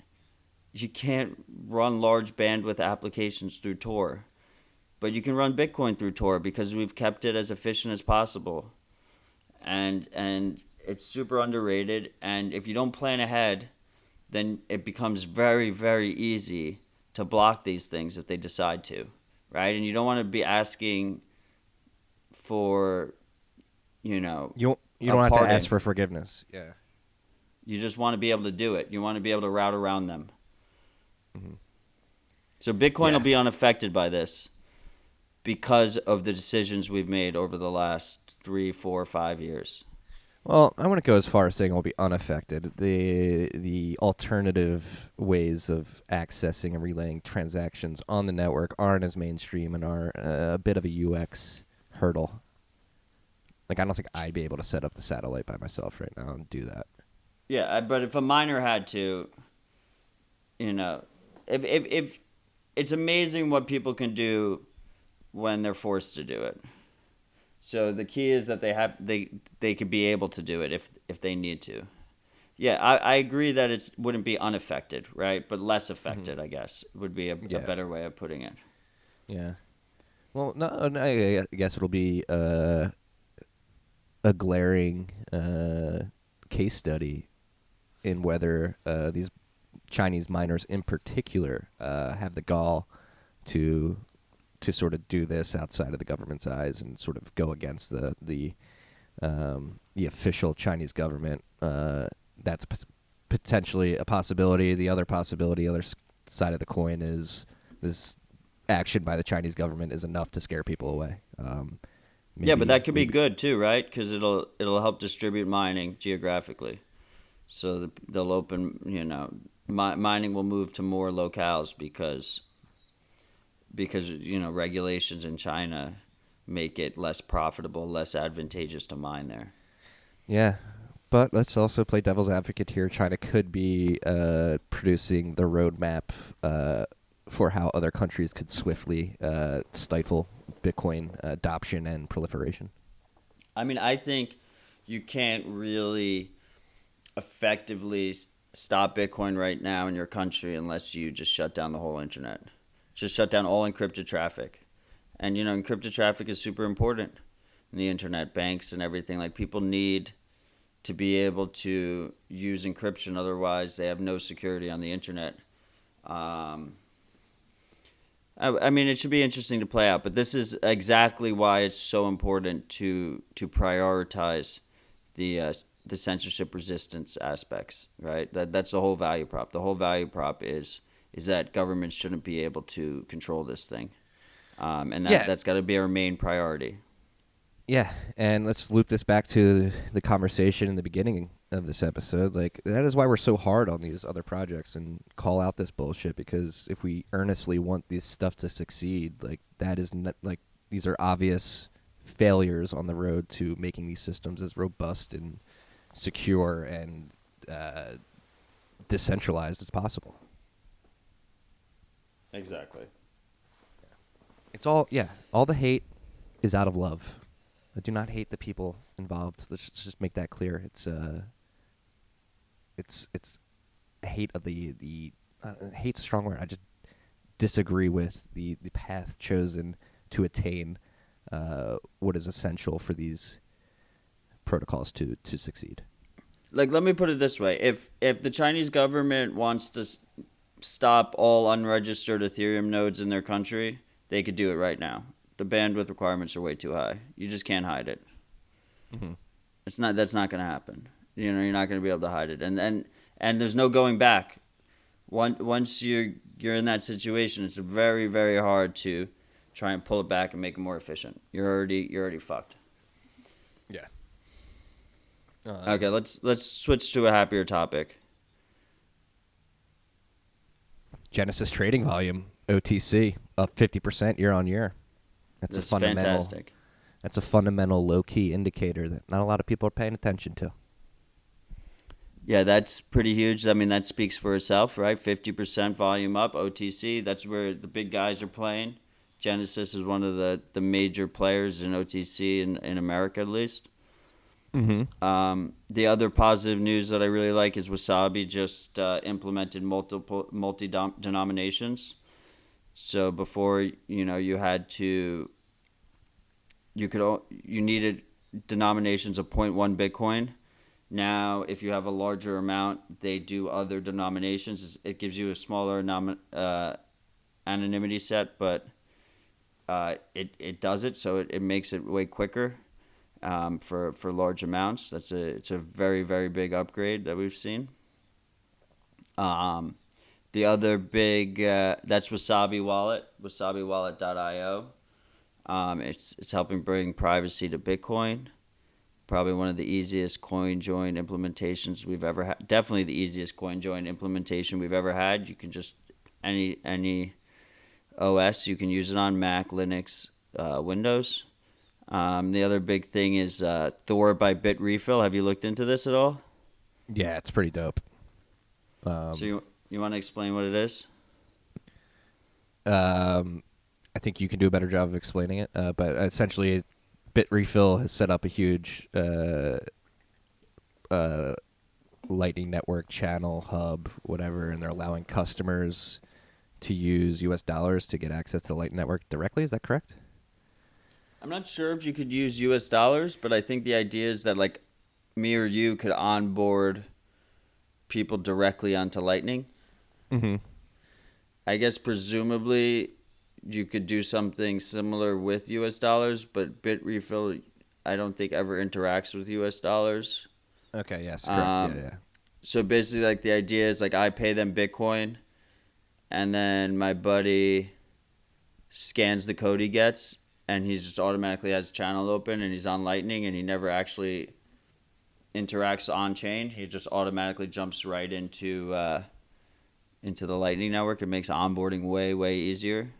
Speaker 2: run large bandwidth applications through Tor. But you can run Bitcoin through Tor because we've kept it as efficient as possible. And it's super underrated, and if you don't plan ahead, then it becomes very, very easy to block these things if they decide to, right? And you don't want to be asking for,
Speaker 1: You
Speaker 2: a
Speaker 1: don't have to
Speaker 2: pardon.
Speaker 1: ask for forgiveness. Yeah.
Speaker 2: You just want to be able to do it. You want to be able to route around them. So Bitcoin will
Speaker 1: Yeah.
Speaker 2: be unaffected by this because of the decisions we've made over the last 3, 4, 5 years.
Speaker 1: Well, I wouldn't go as far as saying it will be unaffected. The alternative ways of accessing and relaying transactions on the network aren't as mainstream and are a bit of a UX hurdle. Like, I don't think I'd be able to set up the satellite by myself right now and do that.
Speaker 2: Yeah, but if a miner had to, if it's amazing what people can do when they're forced to do it. So the key is that they could be able to do it if they need to. Yeah, I agree that it wouldn't be unaffected, right? But less affected, I guess, would be a
Speaker 1: Yeah.
Speaker 2: better way of putting it.
Speaker 1: Yeah. Well, no, I guess it'll be a glaring case study in whether these Chinese miners in particular have the gall to sort of do this outside of the government's eyes and sort of go against the official Chinese government. That's potentially a possibility. The other possibility, other side of the coin, is this action by the Chinese government is enough to scare people away.
Speaker 2: Yeah, but that could be good too, right? Because it'll help distribute mining geographically. So they'll open, mining will move to more locales because regulations in China make it less profitable, less advantageous to mine there.
Speaker 1: Yeah, but let's also play devil's advocate here. China could be producing the roadmap for how other countries could swiftly stifle Bitcoin adoption and proliferation.
Speaker 2: I mean, I think you can't really effectively stop Bitcoin right now in your country unless you just shut down the whole internet. Just shut down all encrypted traffic. And, encrypted traffic is super important in the internet, banks and everything. Like, people need to be able to use encryption, otherwise they have no security on the internet. I mean, it should be interesting to play out, but this is exactly why it's so important to prioritize the censorship resistance aspects, right? That's the whole value prop. The whole value prop is that governments shouldn't be able to control this thing, and that's got to be our main priority.
Speaker 1: Yeah, and let's loop this back to the conversation in the beginning of this episode. Like, that is why we're so hard on these other projects and call out this bullshit, because if we earnestly want this stuff to succeed, like, that is not, like, these are obvious failures on the road to making these systems as robust and secure and decentralized as possible.
Speaker 2: Exactly.
Speaker 1: It's all all the hate is out of love. I do not hate the people involved. Let's just make that clear. It's hate of the hate's a strong word. I just disagree with the path chosen to attain what is essential for these protocols to succeed.
Speaker 2: Like, let me put it this way: if the Chinese government wants to stop all unregistered Ethereum nodes in their country, they could do it right now. The bandwidth requirements are way too high. You just can't hide it.
Speaker 1: Mm-hmm.
Speaker 2: That's not going to happen. You know, you're not going to be able to hide it, and there's no going back. Once you're in that situation, it's very, very hard to try and pull it back and make it more efficient. You're already fucked.
Speaker 1: Yeah.
Speaker 2: Okay, let's switch to a happier topic.
Speaker 1: Genesis trading volume, OTC, up 50% year on year. That's a fundamental.
Speaker 2: Fantastic.
Speaker 1: That's a fundamental low-key indicator that not a lot of people are paying attention to.
Speaker 2: Yeah, that's pretty huge. I mean, that speaks for itself, right? 50% volume up, OTC. That's where the big guys are playing. Genesis is one of the major players in OTC in America, at least.
Speaker 1: Mm-hmm.
Speaker 2: The other positive news that I really like is Wasabi just implemented multi-denominations. So before, you needed denominations of 0.1 Bitcoin. Now, if you have a larger amount, they do other denominations. It gives you a smaller anonymity set, but it does it, so it makes it way quicker for large amounts. It's a very, very big upgrade that we've seen. The other big that's Wasabi Wallet, wasabiwallet.io. It's helping bring privacy to Bitcoin. Probably one of the easiest coin join implementations we've ever had. Definitely the easiest coin join implementation we've ever had. You can just any OS you can use it on: Mac, Linux, Windows. The other big thing is Thor by Bitrefill. Have you looked into this at all?
Speaker 1: Yeah, it's pretty dope.
Speaker 2: So you want to explain what it is?
Speaker 1: I think you can do a better job of explaining it, but essentially, Bitrefill has set up a huge Lightning Network channel hub, whatever, and they're allowing customers to use U.S. dollars to get access to the Lightning Network directly. Is that correct?
Speaker 2: I'm not sure if you could use U.S. dollars, but I think the idea is that, like, me or you could onboard people directly onto Lightning.
Speaker 1: Mm-hmm.
Speaker 2: I guess presumably you could do something similar with U.S. dollars, but Bitrefill, I don't think ever interacts with U.S. dollars.
Speaker 1: Okay, yes, correct. Yeah.
Speaker 2: So basically, like, the idea is, like, I pay them Bitcoin, and then my buddy scans the code he gets, and he just automatically has channel open, and he's on Lightning, and he never actually interacts on-chain. He just automatically jumps right into the Lightning Network. It makes onboarding way, way easier.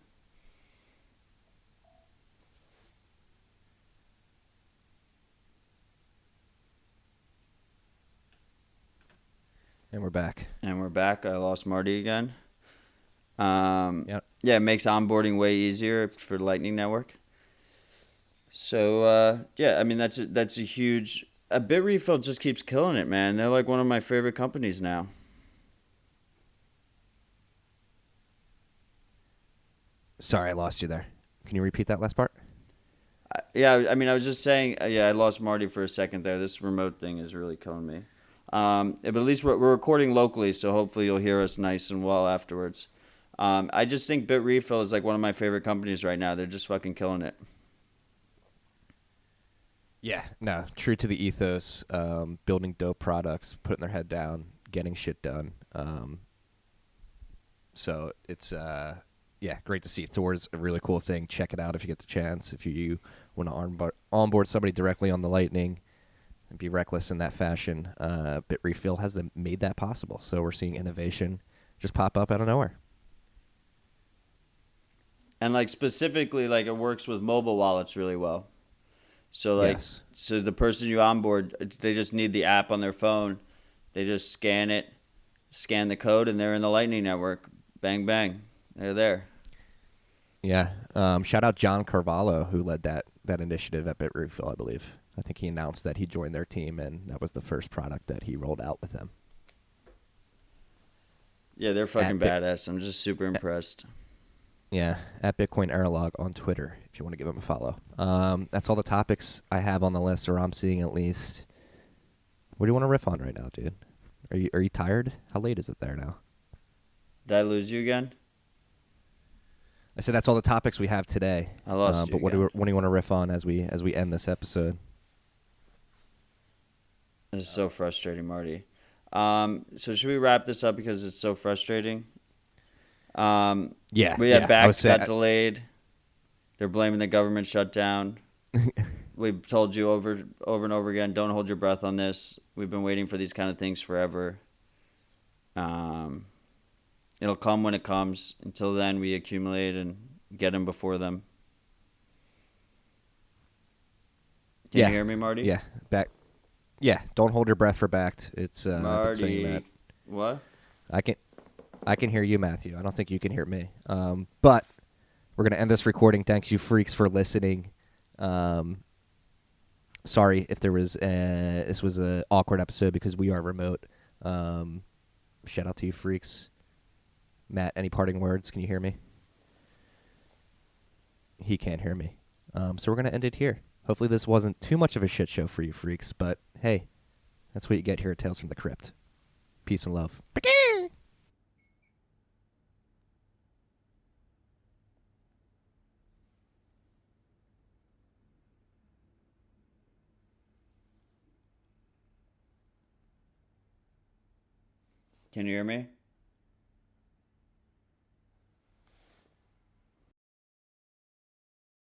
Speaker 1: And we're back.
Speaker 2: I lost Marty again.
Speaker 1: Yep.
Speaker 2: Yeah, it makes onboarding way easier for the Lightning Network. So, yeah, I mean, that's a huge... Bitrefill just keeps killing it, man. They're like one of my favorite companies now.
Speaker 1: Sorry, I lost you there. Can you repeat that last part?
Speaker 2: Yeah, I mean, I was just saying, I lost Marty for a second there. This remote thing is really killing me. But at least we're recording locally, so hopefully you'll hear us nice and well afterwards. I just think Bitrefill is like one of my favorite companies right now. They're just fucking killing it.
Speaker 1: Yeah, no, true to the ethos, building dope products, putting their head down, getting shit done. So it's, great to see. Thor's a really cool thing. Check it out if you get the chance. If you want to onboard somebody directly on the Lightning and be reckless in that fashion, Bitrefill has made that possible. So we're seeing innovation just pop up out of nowhere.
Speaker 2: And, like, specifically, like, it works with mobile wallets really well. So, like,
Speaker 1: yes.
Speaker 2: So the person you onboard, they just need the app on their phone. They just scan it, scan the code, and they're in the Lightning Network. Bang, bang. They're there.
Speaker 1: Yeah. Shout out John Carvalho, who led that initiative at Bitrefill, I believe. I think he announced that he joined their team, and that was the first product that he rolled out with them.
Speaker 2: Yeah, they're fucking badass. I'm just super impressed.
Speaker 1: Yeah, at Bitcoin Airlog on Twitter, if you want to give him a follow. That's all the topics I have on the list, or I'm seeing at least. What do you want to riff on right now, dude? Are you tired? How late is it there now?
Speaker 2: Did I lose you again?
Speaker 1: I said that's all the topics we have today.
Speaker 2: I lost you
Speaker 1: but what do you want to riff on as we end this episode?
Speaker 2: This is so frustrating, Marty. So should we wrap this up because it's so frustrating?
Speaker 1: Yeah.
Speaker 2: Baakt got delayed. They're blaming the government shutdown. We've told you over and over again, don't hold your breath on this. We've been waiting for these kind of things forever. It'll come when it comes. Until then, we accumulate and get them before them. Can you hear me, Marty?
Speaker 1: Yeah, back. Yeah, don't hold your breath for Baakt. It's
Speaker 2: Marty.
Speaker 1: I've been saying that.
Speaker 2: What?
Speaker 1: I can hear you, Matthew. I don't think you can hear me. But we're gonna end this recording. Thanks, you freaks, for listening. Sorry if there was this was an awkward episode because we are remote. Shout out to you freaks. Matt, any parting words? Can you hear me? He can't hear me. So we're going to end it here. Hopefully this wasn't too much of a shit show for you freaks, but hey, that's what you get here at Tales from the Crypt. Peace and love.
Speaker 2: Can you hear me?